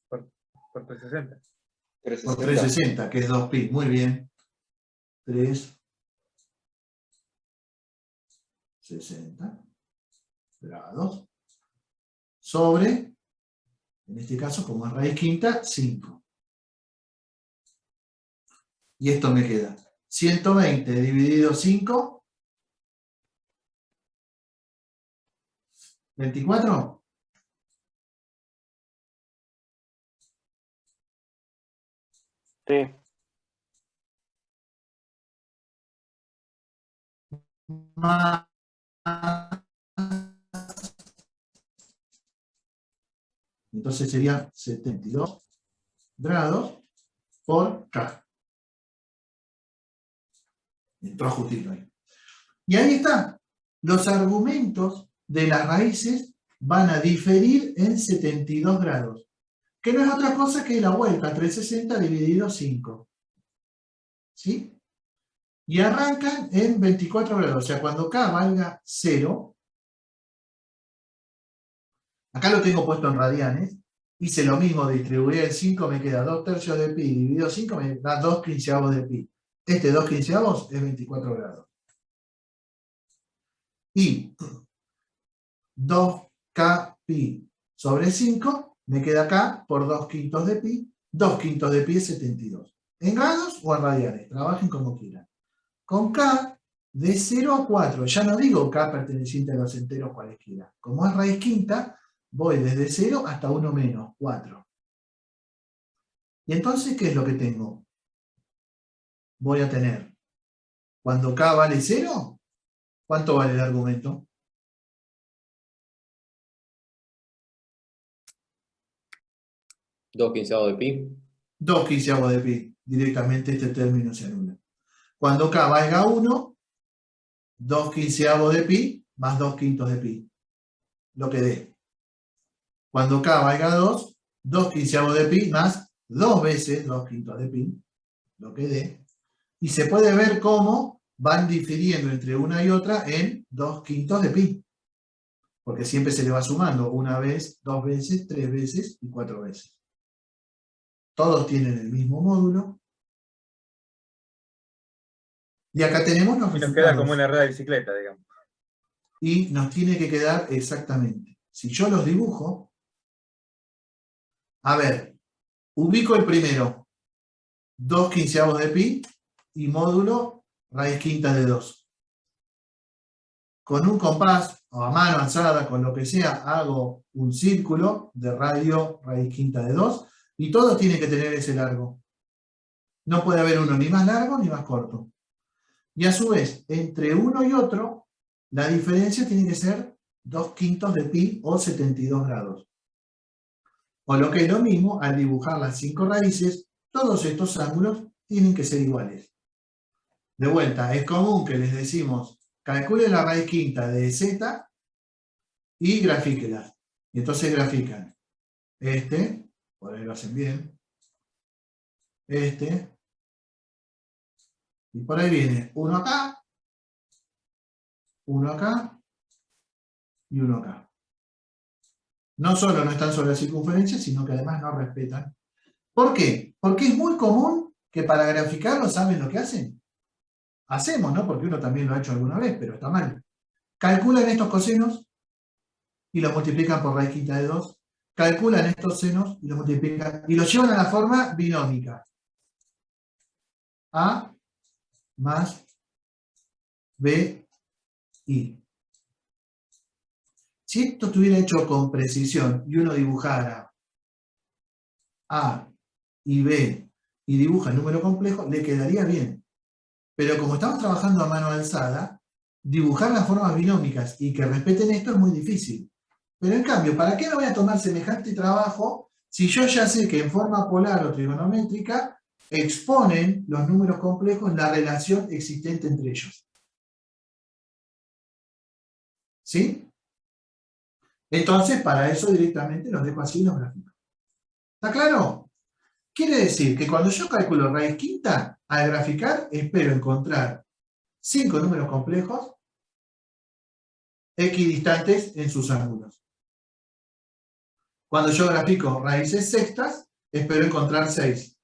Por 360. Por 360, que es 2pi. Muy bien. 360 grados sobre, en este caso, como es raíz quinta, 5. Y esto me queda 120 dividido 5, 24. Sí. Más entonces sería 72 grados por K. Entró justito ahí. Y ahí está. Los argumentos de las raíces van a diferir en 72 grados. Que no es otra cosa que la vuelta, 360 dividido 5. ¿Sí? Y arrancan en 24 grados. O sea, cuando K valga 0, acá lo tengo puesto en radianes, hice lo mismo, distribuí el 5, me queda 2/3 de pi dividido 5, me da 2/15 de pi. Este 2/15 es 24 grados. Y 2k pi sobre 5, me queda acá por 2/5 de pi. 2/5 de pi es 72. ¿En grados o en radianes? Trabajen como quieran. Con K de 0 a 4, ya no digo K perteneciente a los enteros cualesquiera. Como es raíz quinta, voy desde 0 hasta 1 menos, 4. Y entonces, ¿qué es lo que tengo? Voy a tener, cuando K vale 0, ¿cuánto vale el argumento? 2/15 de pi. 2/15 de pi. Directamente este término se anula. Cuando K valga 1, 2/15 de pi más 2/5 de pi. Lo que dé. Cuando K valga 2, 2/15 de pi más 2 veces 2/5 de pi. Lo que dé. Y se puede ver cómo van difiriendo entre una y otra en 2/5 de pi. Porque siempre se le va sumando una vez, 2 veces, 3 veces y 4 veces. Todos tienen el mismo módulo. Y acá tenemos los Y nos resultados. queda como una rueda de bicicleta, digamos. Y nos tiene que quedar exactamente. Si yo los dibujo, a ver, ubico el primero, 2/15 de pi y módulo raíz quinta de 2. Con un compás o a mano alzada, con lo que sea, hago un círculo de radio raíz quinta de 2 y todo tiene que tener ese largo. No puede haber uno ni más largo ni más corto. Y a su vez, entre uno y otro, la diferencia tiene que ser 2/5 de pi o 72 grados. O lo que es lo mismo, al dibujar las 5 raíces, todos estos ángulos tienen que ser iguales. De vuelta, es común que les decimos, calcule la raíz quinta de z y grafíquela. Y entonces grafican este, por ahí lo hacen bien, este, y por ahí viene uno acá y uno acá. No solo no están sobre la circunferencia, sino que además no respetan. ¿Por qué? Porque es muy común que para graficarlo, ¿saben lo que hacen? Hacemos, ¿no? Porque uno también lo ha hecho alguna vez, pero está mal. Calculan estos cosenos y los multiplican por raíz quinta de 2. Calculan estos senos y los multiplican y los llevan a la forma binómica. A más B, I. Si esto estuviera hecho con precisión y uno dibujara A y B y dibuja el número complejo, le quedaría bien. Pero como estamos trabajando a mano alzada, dibujar las formas binómicas y que respeten esto es muy difícil. Pero en cambio, ¿para qué me voy a tomar semejante trabajo si yo ya sé que en forma polar o trigonométrica exponen los números complejos la relación existente entre ellos? ¿Sí? Entonces, para eso directamente los dejo así y los grafico. ¿Está claro? Quiere decir que cuando yo calculo raíz quinta, al graficar espero encontrar 5 números complejos equidistantes en sus ángulos. Cuando yo grafico raíces sextas, espero encontrar 6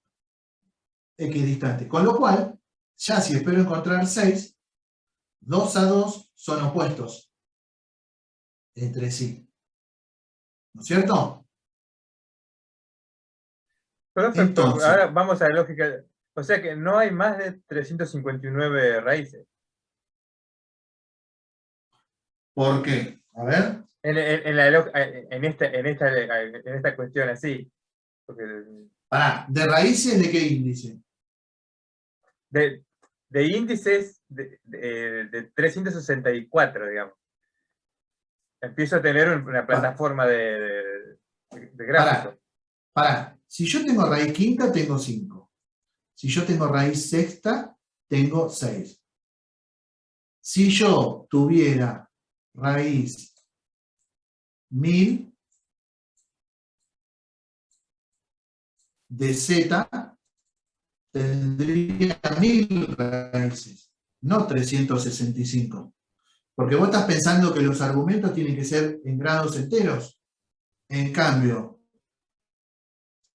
equidistantes. Con lo cual, ya si espero encontrar 6, 2 a 2 son opuestos entre sí. ¿No es cierto? Perfecto. Entonces, Ahora vamos a la lógica. O sea que no hay más de 359 raíces. ¿por qué? A ver. En esta cuestión así. Porque Pará, ¿de raíces de qué índice? de índices de 364, digamos. Empiezo a tener una plataforma de gráfico. Pará. Si yo tengo raíz quinta, tengo 5. Si yo tengo raíz sexta, tengo 6. Si yo tuviera raíz 1000 de z, tendría 1000 raíces, no 365. Porque vos estás pensando que los argumentos tienen que ser en grados enteros. En cambio,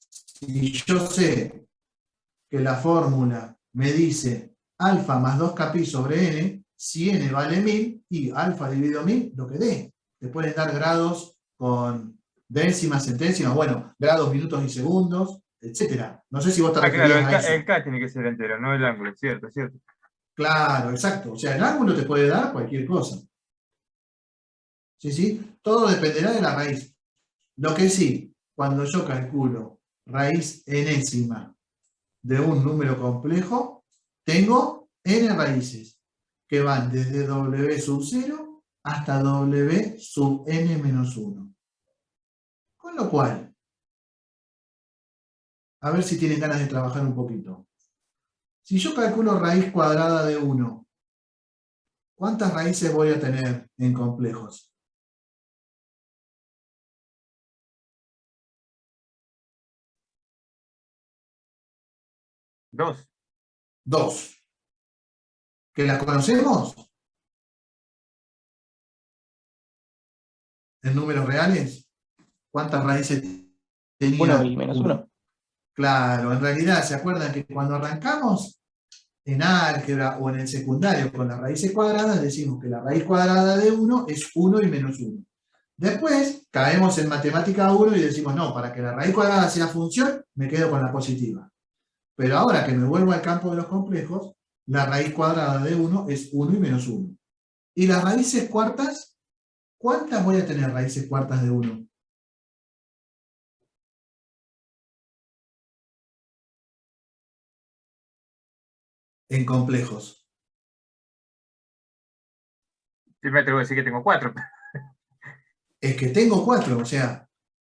si yo sé que la fórmula me dice alfa más 2kpi sobre n, si n vale 1000, y alfa dividido 1000, lo que dé. Te pueden dar grados con décimas, centésimas, bueno, grados, minutos y segundos, etc. No sé si vos te referías claro, a eso. el K tiene que ser entero, no el ángulo, cierto. Claro, exacto. O sea, el ángulo te puede dar cualquier cosa. ¿Sí? Todo dependerá de la raíz. Lo que sí, cuando yo calculo raíz enésima de un número complejo, tengo n raíces, que van desde w sub 0 hasta w sub n menos 1. Con lo cual, a ver si tienen ganas de trabajar un poquito. Si yo calculo raíz cuadrada de 1, ¿cuántas raíces voy a tener en complejos? 2. 2. ¿Que las conocemos? ¿En números reales? ¿Cuántas raíces tenía? 1 y menos 1. Claro, en realidad, ¿se acuerdan que cuando arrancamos en álgebra o en el secundario con las raíces cuadradas, decimos que la raíz cuadrada de 1 es 1 y menos 1? Después caemos en matemática 1 y decimos, no, para que la raíz cuadrada sea función, me quedo con la positiva. Pero ahora que me vuelvo al campo de los complejos, la raíz cuadrada de 1 es 1 y menos 1. ¿Y las raíces cuartas? ¿Cuántas voy a tener raíces cuartas de 1? En complejos. Sí, me atrevo a decir que tengo 4. Es que tengo 4, o sea,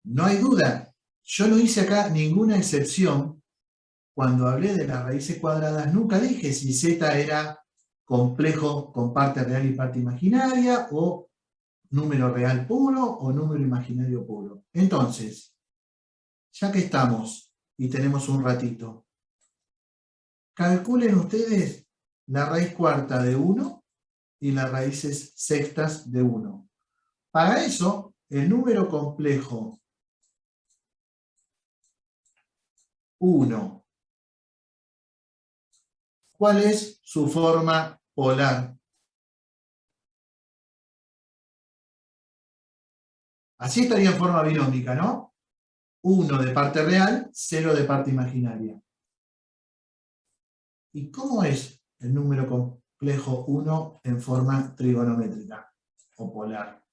no hay duda. Yo no hice acá ninguna excepción. Cuando hablé de las raíces cuadradas, nunca dije si z era complejo con parte real y parte imaginaria, o número real puro, o número imaginario puro. Entonces, ya que estamos y tenemos un ratito, calculen ustedes la raíz cuarta de 1 y las raíces sextas de 1. Para eso, el número complejo 1, ¿cuál es su forma polar? Así estaría en forma binómica, ¿no? 1 de parte real, 0 de parte imaginaria. ¿Y cómo es el número complejo 1 en forma trigonométrica o polar?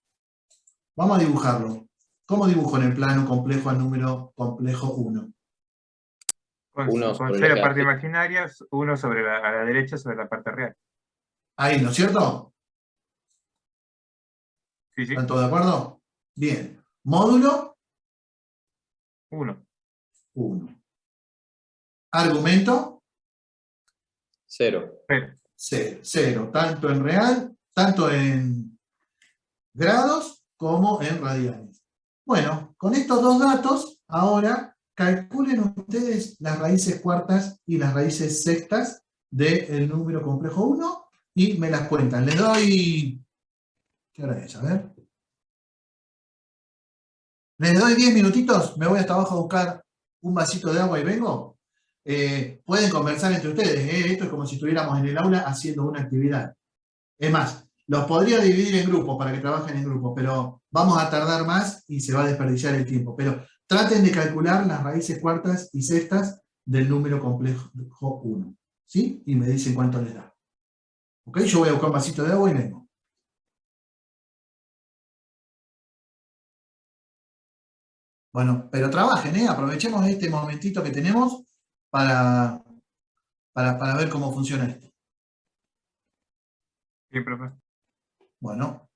Vamos a dibujarlo. ¿Cómo dibujo en el plano complejo al número complejo 1? Con, Uno con sobre cero la parte que- imaginaria, uno sobre a la derecha sobre la parte real. Ahí, ¿no es cierto? Sí, sí, ¿Están todos de acuerdo? Bien. Módulo uno. 1. Argumento Cero. Pero, 0. 0, tanto en real, tanto en grados como en radianes. Bueno, con estos dos datos, ahora calculen ustedes las raíces cuartas y las raíces sextas del número complejo 1 y me las cuentan. Les doy... ¿Qué hora es? A ver. Les doy 10 minutitos, me voy hasta abajo a buscar un vasito de agua y vengo. Pueden conversar entre ustedes, esto es como si estuviéramos en el aula haciendo una actividad. Es más, los podría dividir en grupos para que trabajen en grupos, pero vamos a tardar más y se va a desperdiciar el tiempo. Pero traten de calcular las raíces cuartas y sextas del número complejo 1. ¿Sí? Y me dicen cuánto les da. ¿Ok? Yo voy a buscar un vasito de agua y vengo. Bueno, pero trabajen, aprovechemos este momentito que tenemos para, para ver cómo funciona esto. sí, profe. Bueno.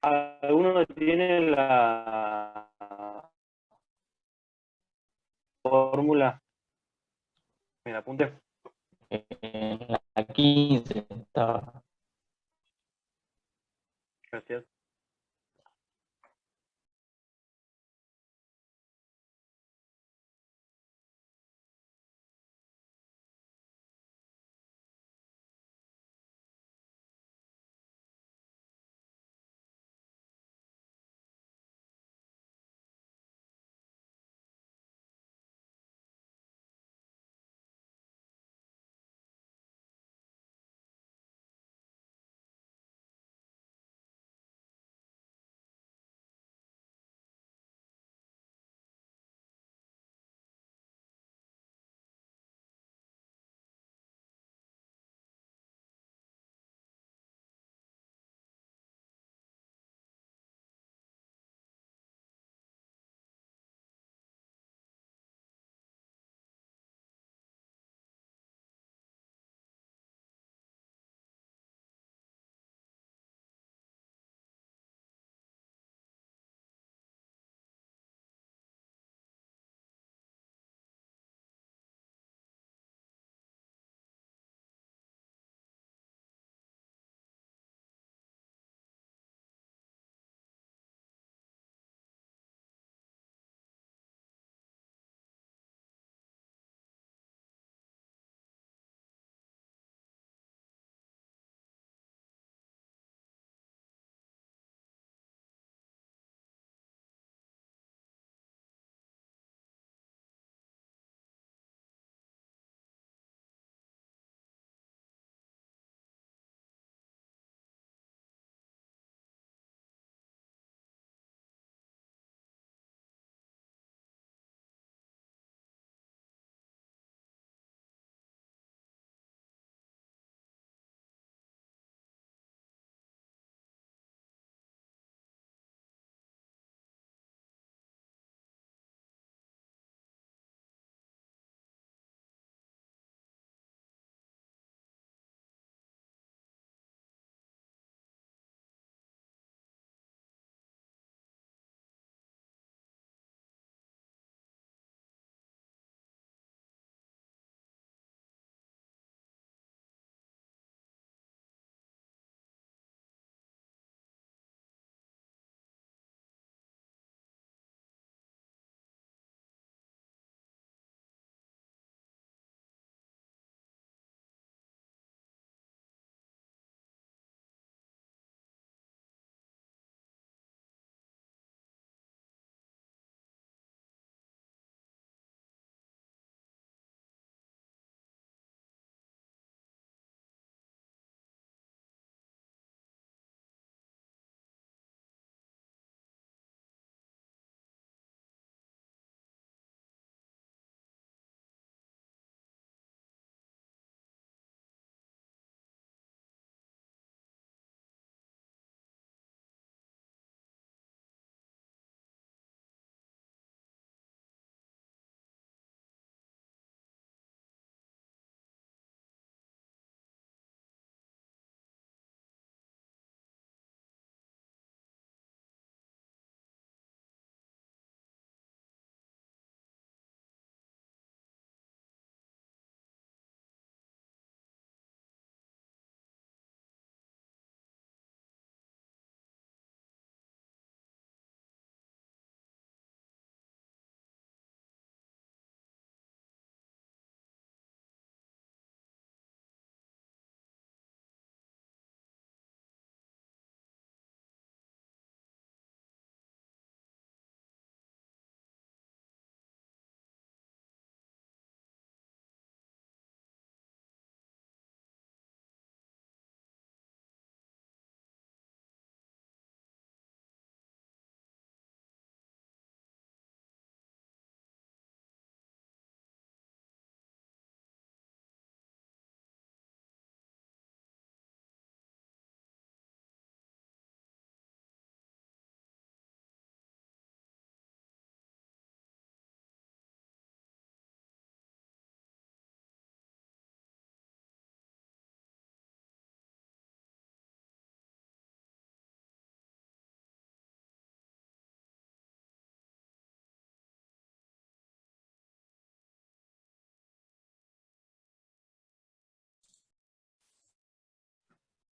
¿Alguno tiene la fórmula? Me la apunté. La 15 estaba. Gracias.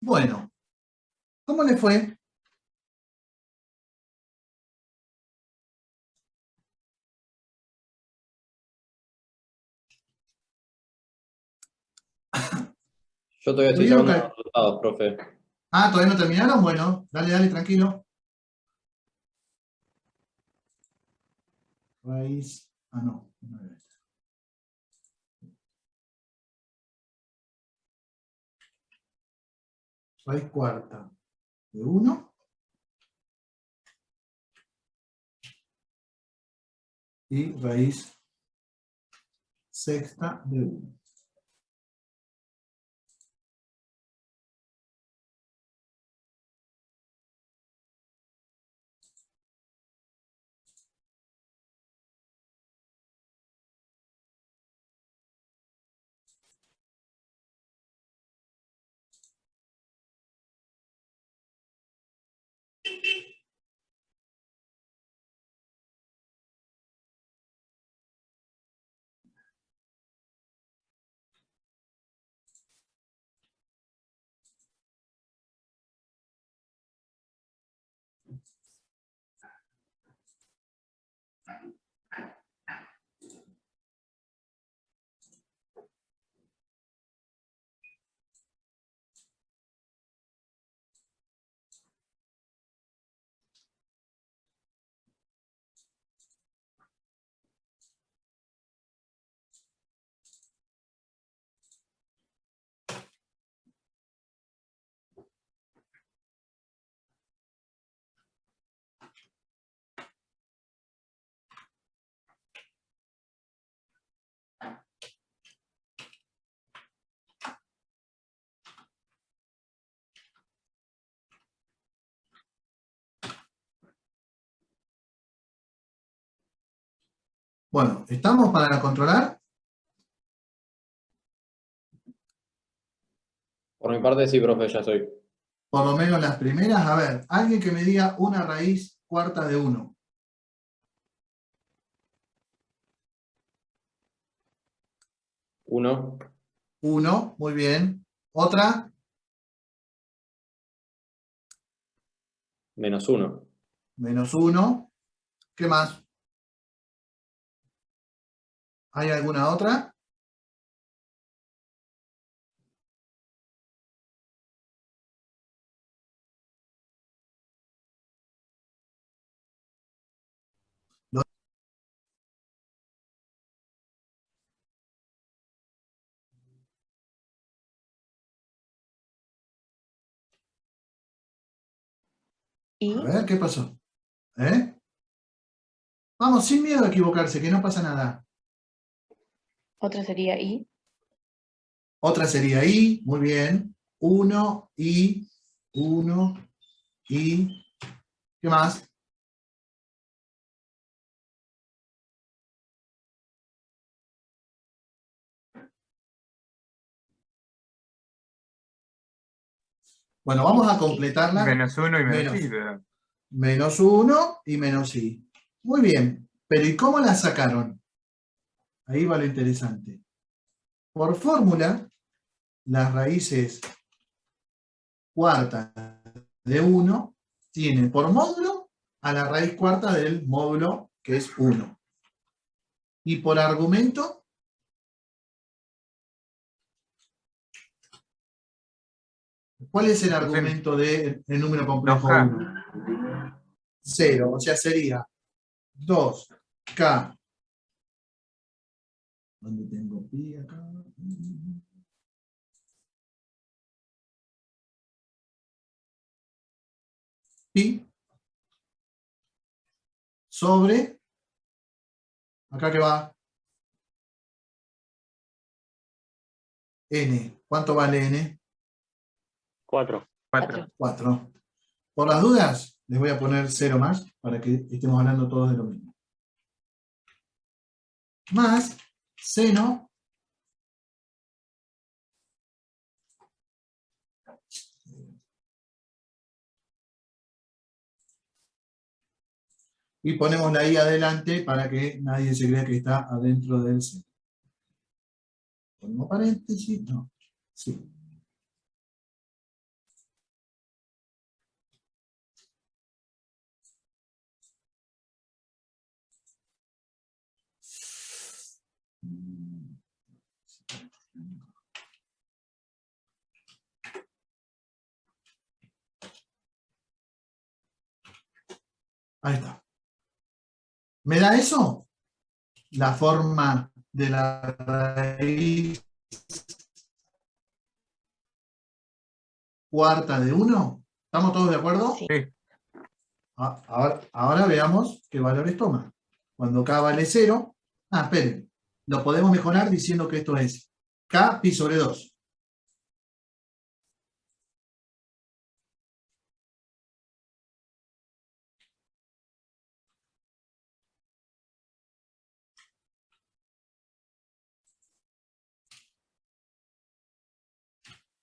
Bueno, ¿cómo le fue? Yo todavía estoy ¿Pudieron sacando los resultados, profe. Ah, ¿todavía no terminaron? Bueno, dale, tranquilo. Raíz. Ah, no. No era esta. Raíz cuarta de 1. Y raíz sexta de 1. Bueno, ¿estamos para controlar? Por mi parte, sí, profe, ya estoy. Por lo menos las primeras. A ver, alguien que me diga una raíz cuarta de 1. 1. 1, muy bien. ¿Otra? -1. -1. ¿Qué más? ¿Hay alguna otra? A ver, ¿qué pasó? ¿Eh? Vamos, sin miedo a equivocarse, que no pasa nada. Otra sería I. Otra sería I, muy bien. 1, I, 1, I. ¿Qué más? Bueno, vamos a completarla. -1 y -i, ¿verdad? -1 y -i. Muy bien, pero ¿y cómo la sacaron? Ahí va lo interesante. Por fórmula, las raíces cuartas de 1 tienen por módulo a la raíz cuarta del módulo que es 1. Y por argumento, ¿cuál es el argumento del número complejo 1? 0, o sea, sería 2K. ¿Dónde tengo pi acá? Pi sobre, acá que va, n. ¿Cuánto vale n? 4. 4. Por las dudas, les voy a poner 0 más, para que estemos hablando todos de lo mismo. Más seno y ponemos la i adelante para que nadie se crea que está adentro del seno. Ponemos paréntesis, no. Sí. Ahí está. ¿Me da eso? La forma de la raíz cuarta de 1. ¿Estamos todos de acuerdo? Sí. Ahora veamos qué valores toma. Cuando k vale 0, esperen, lo podemos mejorar diciendo que esto es k pi sobre 2.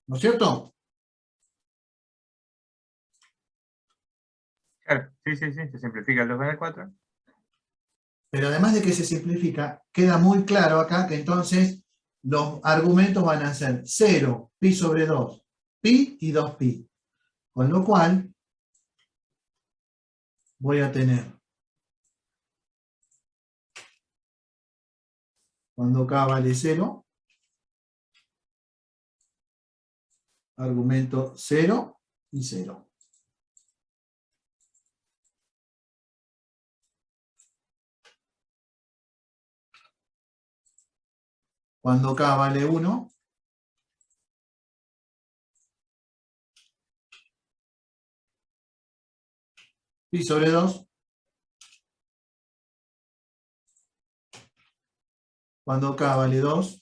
¿No es cierto? Claro, sí, se simplifica el 2 con el 4. Pero además de que se simplifica, queda muy claro acá que entonces los argumentos van a ser 0, pi sobre 2, pi y 2pi. Con lo cual, voy a tener, cuando k vale 0, argumento 0 y 0. Cuando k vale 1, pi sobre 2. Cuando k vale 2,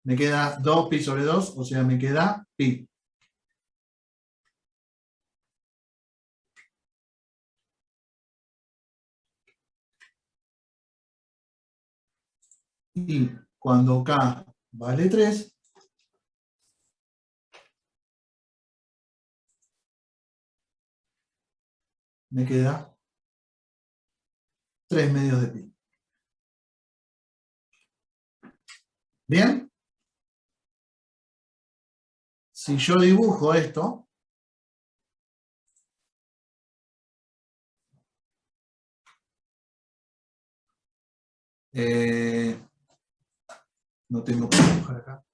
me queda 2 pi sobre 2, o sea, me queda pi. Y cuando k vale 3, me queda 3 medios de pi. ¿Bien? Si yo dibujo esto, no tengo para dibujar acá.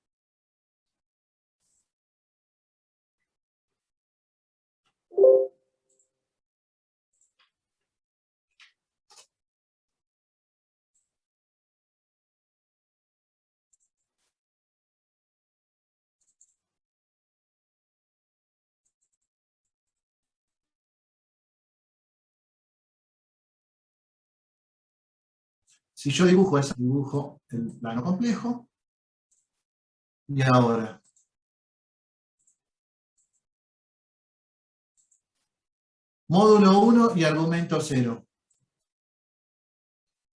Si yo dibujo eso, dibujo el plano complejo. Y ahora, módulo 1 y argumento 0.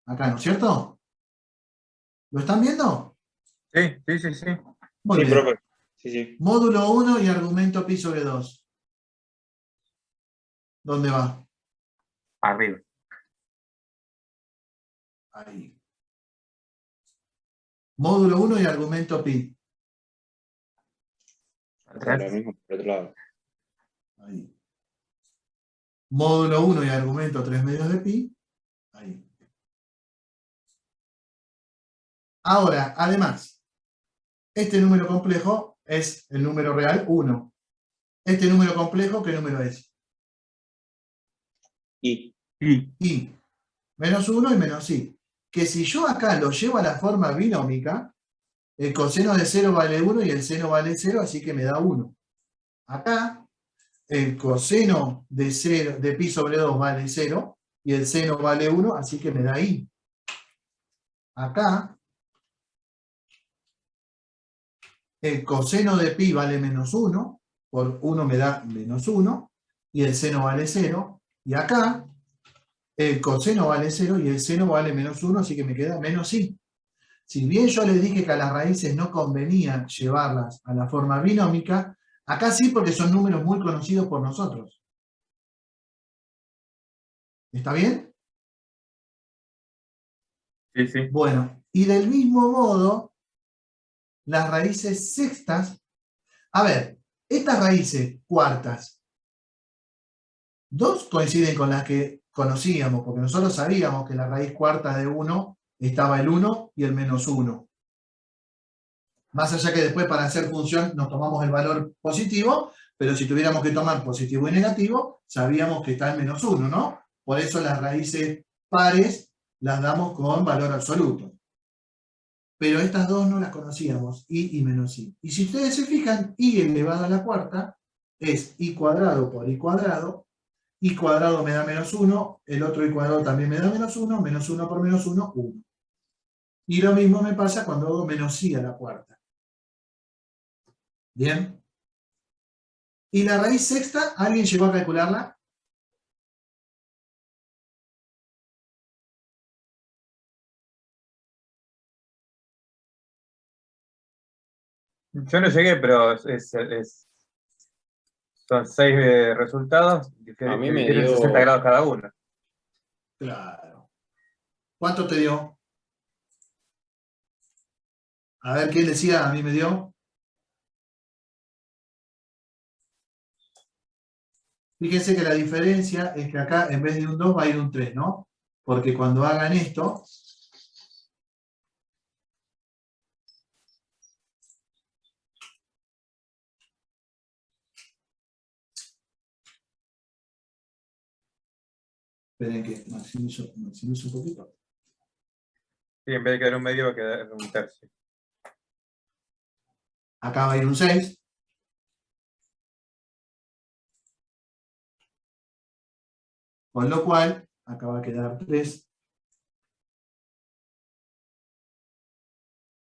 Acá, ¿no es cierto? ¿Lo están viendo? Sí. Muy Sí, bien. profe. Sí. Módulo 1 y argumento pi sobre 2. ¿Dónde va? Arriba. Ahí. Módulo 1 y argumento pi. Acá lo mismo por otro lado. Ahí. Módulo 1 y argumento 3 medios de pi. Ahí. Ahora, además, este número complejo es el número real 1. Este número complejo, ¿qué número es? Y. I. Menos 1 y menos i. Que si yo acá lo llevo a la forma binómica, el coseno de 0 vale 1 y el seno vale 0, así que me da 1. Acá, el coseno de pi sobre 2 vale 0 y el seno vale 1, así que me da i. Acá, el coseno de pi vale menos 1, por 1 me da menos 1, y el seno vale 0. Y acá, el coseno vale 0 y el seno vale menos 1, así que me queda menos i. Si bien yo les dije que a las raíces no convenía llevarlas a la forma binómica, acá sí porque son números muy conocidos por nosotros. ¿Está bien? Sí. Bueno, y del mismo modo, las raíces sextas, a ver, estas raíces cuartas, dos coinciden con las que conocíamos, porque nosotros sabíamos que la raíz cuarta de 1 estaba el 1 y el menos 1. Más allá que después para hacer función nos tomamos el valor positivo, pero si tuviéramos que tomar positivo y negativo, sabíamos que está en menos 1, ¿no? Por eso las raíces pares las damos con valor absoluto. Pero estas dos no las conocíamos, i y menos i. Y si ustedes se fijan, i elevado a la cuarta es i cuadrado por i cuadrado me da menos 1, el otro i cuadrado también me da menos 1 por menos 1, 1. Y lo mismo me pasa cuando hago menos i a la cuarta. ¿Bien? ¿Y la raíz sexta? ¿Alguien llegó a calcularla? Yo no llegué, pero son 6 resultados A mí que me tienen dio 60 grados cada uno. Claro. ¿Cuánto te dio? A ver, ¿quién decía? A mí me dio. Fíjense que la diferencia es que acá en vez de un 2 va a ir un 3, ¿no? Porque cuando hagan esto, esperen que maximizo un poquito. Sí, en vez de quedar un medio va a quedar un tercio. Acá va a ir un 6. Con lo cual, acá va a quedar 3.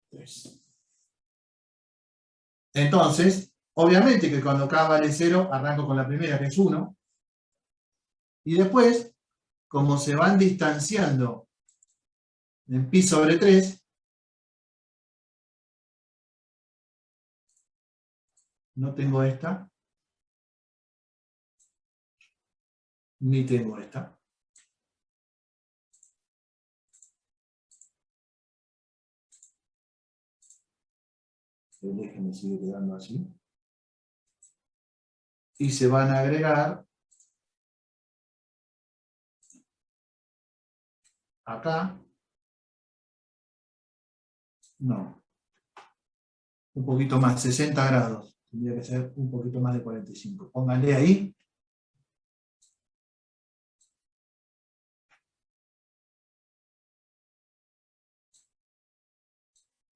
3. Entonces, obviamente que cuando K vale 0, arranco con la primera, que es 1. Y después, como se van distanciando en pi sobre 3, no tengo esta, ni tengo esta. El eje me sigue quedando así. Y se van a agregar acá. No. Un poquito más, 60 grados. Tendría que ser un poquito más de 45. Pónganle ahí.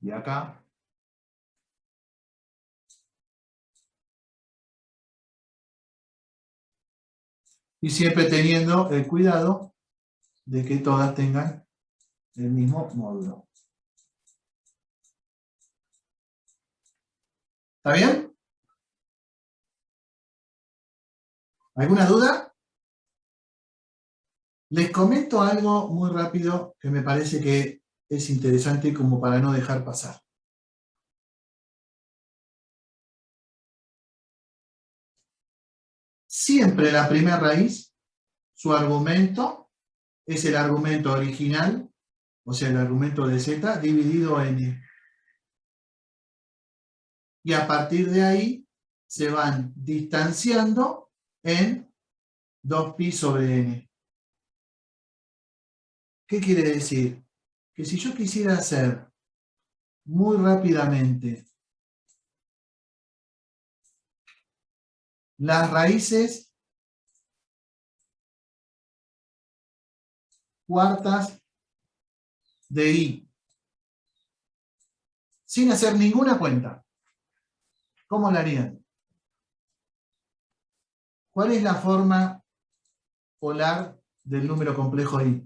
Y acá. Y siempre teniendo el cuidado de que todas tengan el mismo módulo. ¿Está bien? ¿Alguna duda? Les comento algo muy rápido que me parece que es interesante como para no dejar pasar. Siempre la primera raíz, su argumento, es el argumento original, o sea, el argumento de z, dividido n. Y a partir de ahí se van distanciando en 2pi sobre n. ¿Qué quiere decir? Que si yo quisiera hacer muy rápidamente las raíces cuartas de i, sin hacer ninguna cuenta, ¿cómo la harían? ¿Cuál es la forma polar del número complejo i?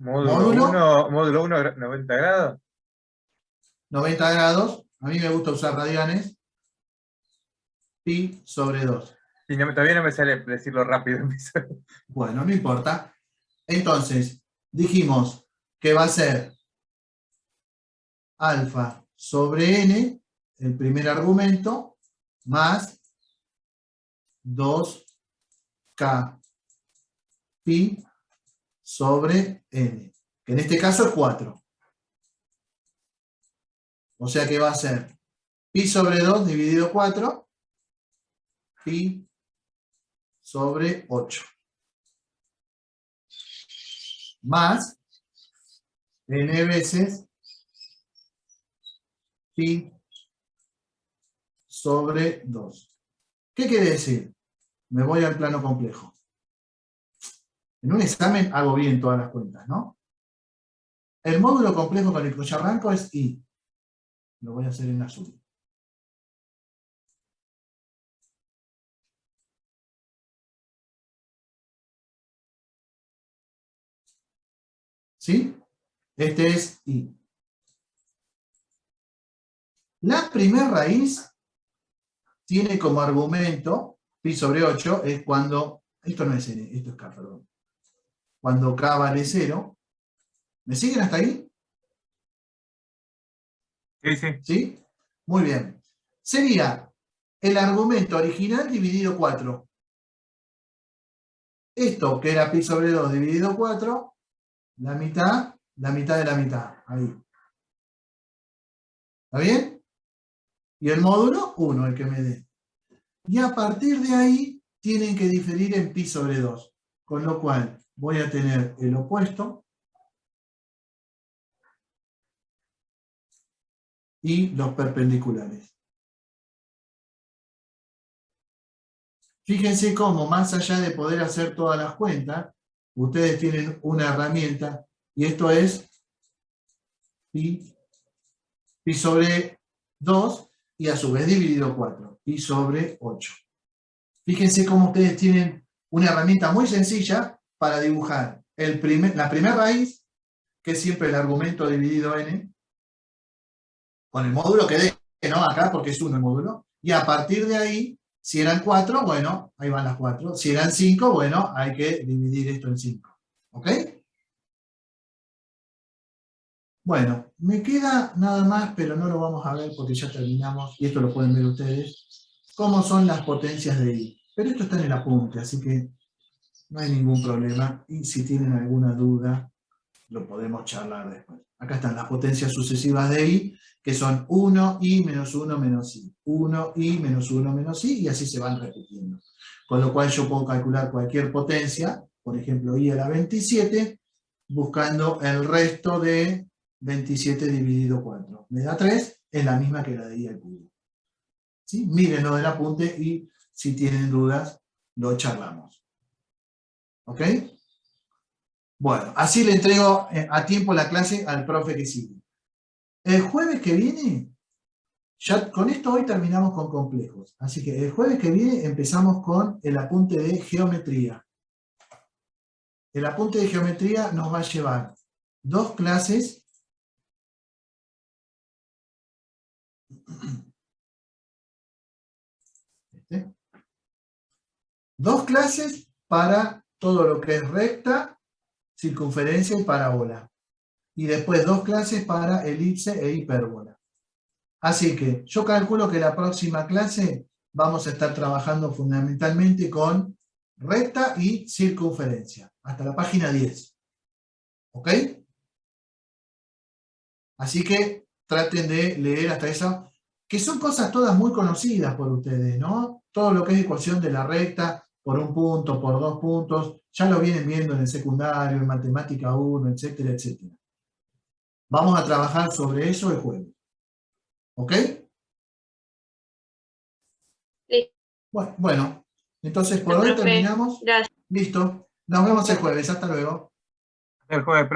Módulo 1, 90 grados. 90 grados, a mí me gusta usar radianes, pi sobre 2. Y todavía no me sale decirlo rápido. Bueno, no importa. Entonces, dijimos que va a ser alfa sobre n, el primer argumento, más 2k pi sobre n, que en este caso es 4. O sea que va a ser pi sobre 2 dividido 4, pi sobre 8. Más n veces pi sobre 2. ¿Qué quiere decir? Me voy al plano complejo. En un examen hago bien todas las cuentas, ¿no? El módulo complejo con el que yo arranco es I. Lo voy a hacer en azul. ¿Sí? Este es I. La primera raíz tiene como argumento, pi sobre 8, es cuando, esto no es n, esto es k, perdón. Cuando k vale 0. ¿Me siguen hasta ahí? Sí, sí. ¿Sí? Muy bien. Sería el argumento original dividido 4. Esto, que era pi sobre 2 dividido 4, la mitad de la mitad. Ahí. ¿Está bien? Y el módulo, 1, el que me dé. Y a partir de ahí, tienen que diferir en pi sobre 2. Con lo cual, voy a tener el opuesto y los perpendiculares. Fíjense cómo, más allá de poder hacer todas las cuentas, ustedes tienen una herramienta, y esto es pi sobre 2, y a su vez dividido 4, pi sobre 8. Fíjense cómo ustedes tienen una herramienta muy sencilla para dibujar la primera raíz, que es siempre el argumento dividido n, con el módulo que dé, ¿no? Acá, porque es 1 el módulo, y a partir de ahí, si eran 4, bueno, ahí van las 4. Si eran 5, bueno, hay que dividir esto en 5. ¿Ok? Bueno, me queda nada más, pero no lo vamos a ver porque ya terminamos, y esto lo pueden ver ustedes, cómo son las potencias de I. Pero esto está en el apunte, así que no hay ningún problema, y si tienen alguna duda, lo podemos charlar después. Acá están las potencias sucesivas de I, que son 1, I, menos 1, menos I. 1, I, menos 1, menos I, y así se van repitiendo. Con lo cual yo puedo calcular cualquier potencia, por ejemplo, I a la 27, buscando el resto de 27 dividido 4. Me da 3, es la misma que la de I al cubo. ¿Sí? Mírenlo del apunte y si tienen dudas, lo charlamos. ¿Ok? Bueno, así le entrego a tiempo la clase al profe que sigue. El jueves que viene, ya con esto hoy terminamos con complejos. Así que el jueves que viene empezamos con el apunte de geometría. El apunte de geometría nos va a llevar 2 clases. Dos clases para todo lo que es recta, circunferencia y parábola. Y después 2 clases para elipse e hipérbola. Así que yo calculo que la próxima clase vamos a estar trabajando fundamentalmente con recta y circunferencia. Hasta la página 10. ¿Ok? Así que traten de leer hasta esa, que son cosas todas muy conocidas por ustedes, ¿no? Todo lo que es ecuación de la recta, por un punto, por 2 puntos, ya lo vienen viendo en el secundario, en matemática 1, etcétera, etcétera. Vamos a trabajar sobre eso el jueves. ¿Ok? Sí. Bueno, entonces por El hoy profe, terminamos. gracias. Listo. Nos vemos el jueves. Hasta luego. El jueves.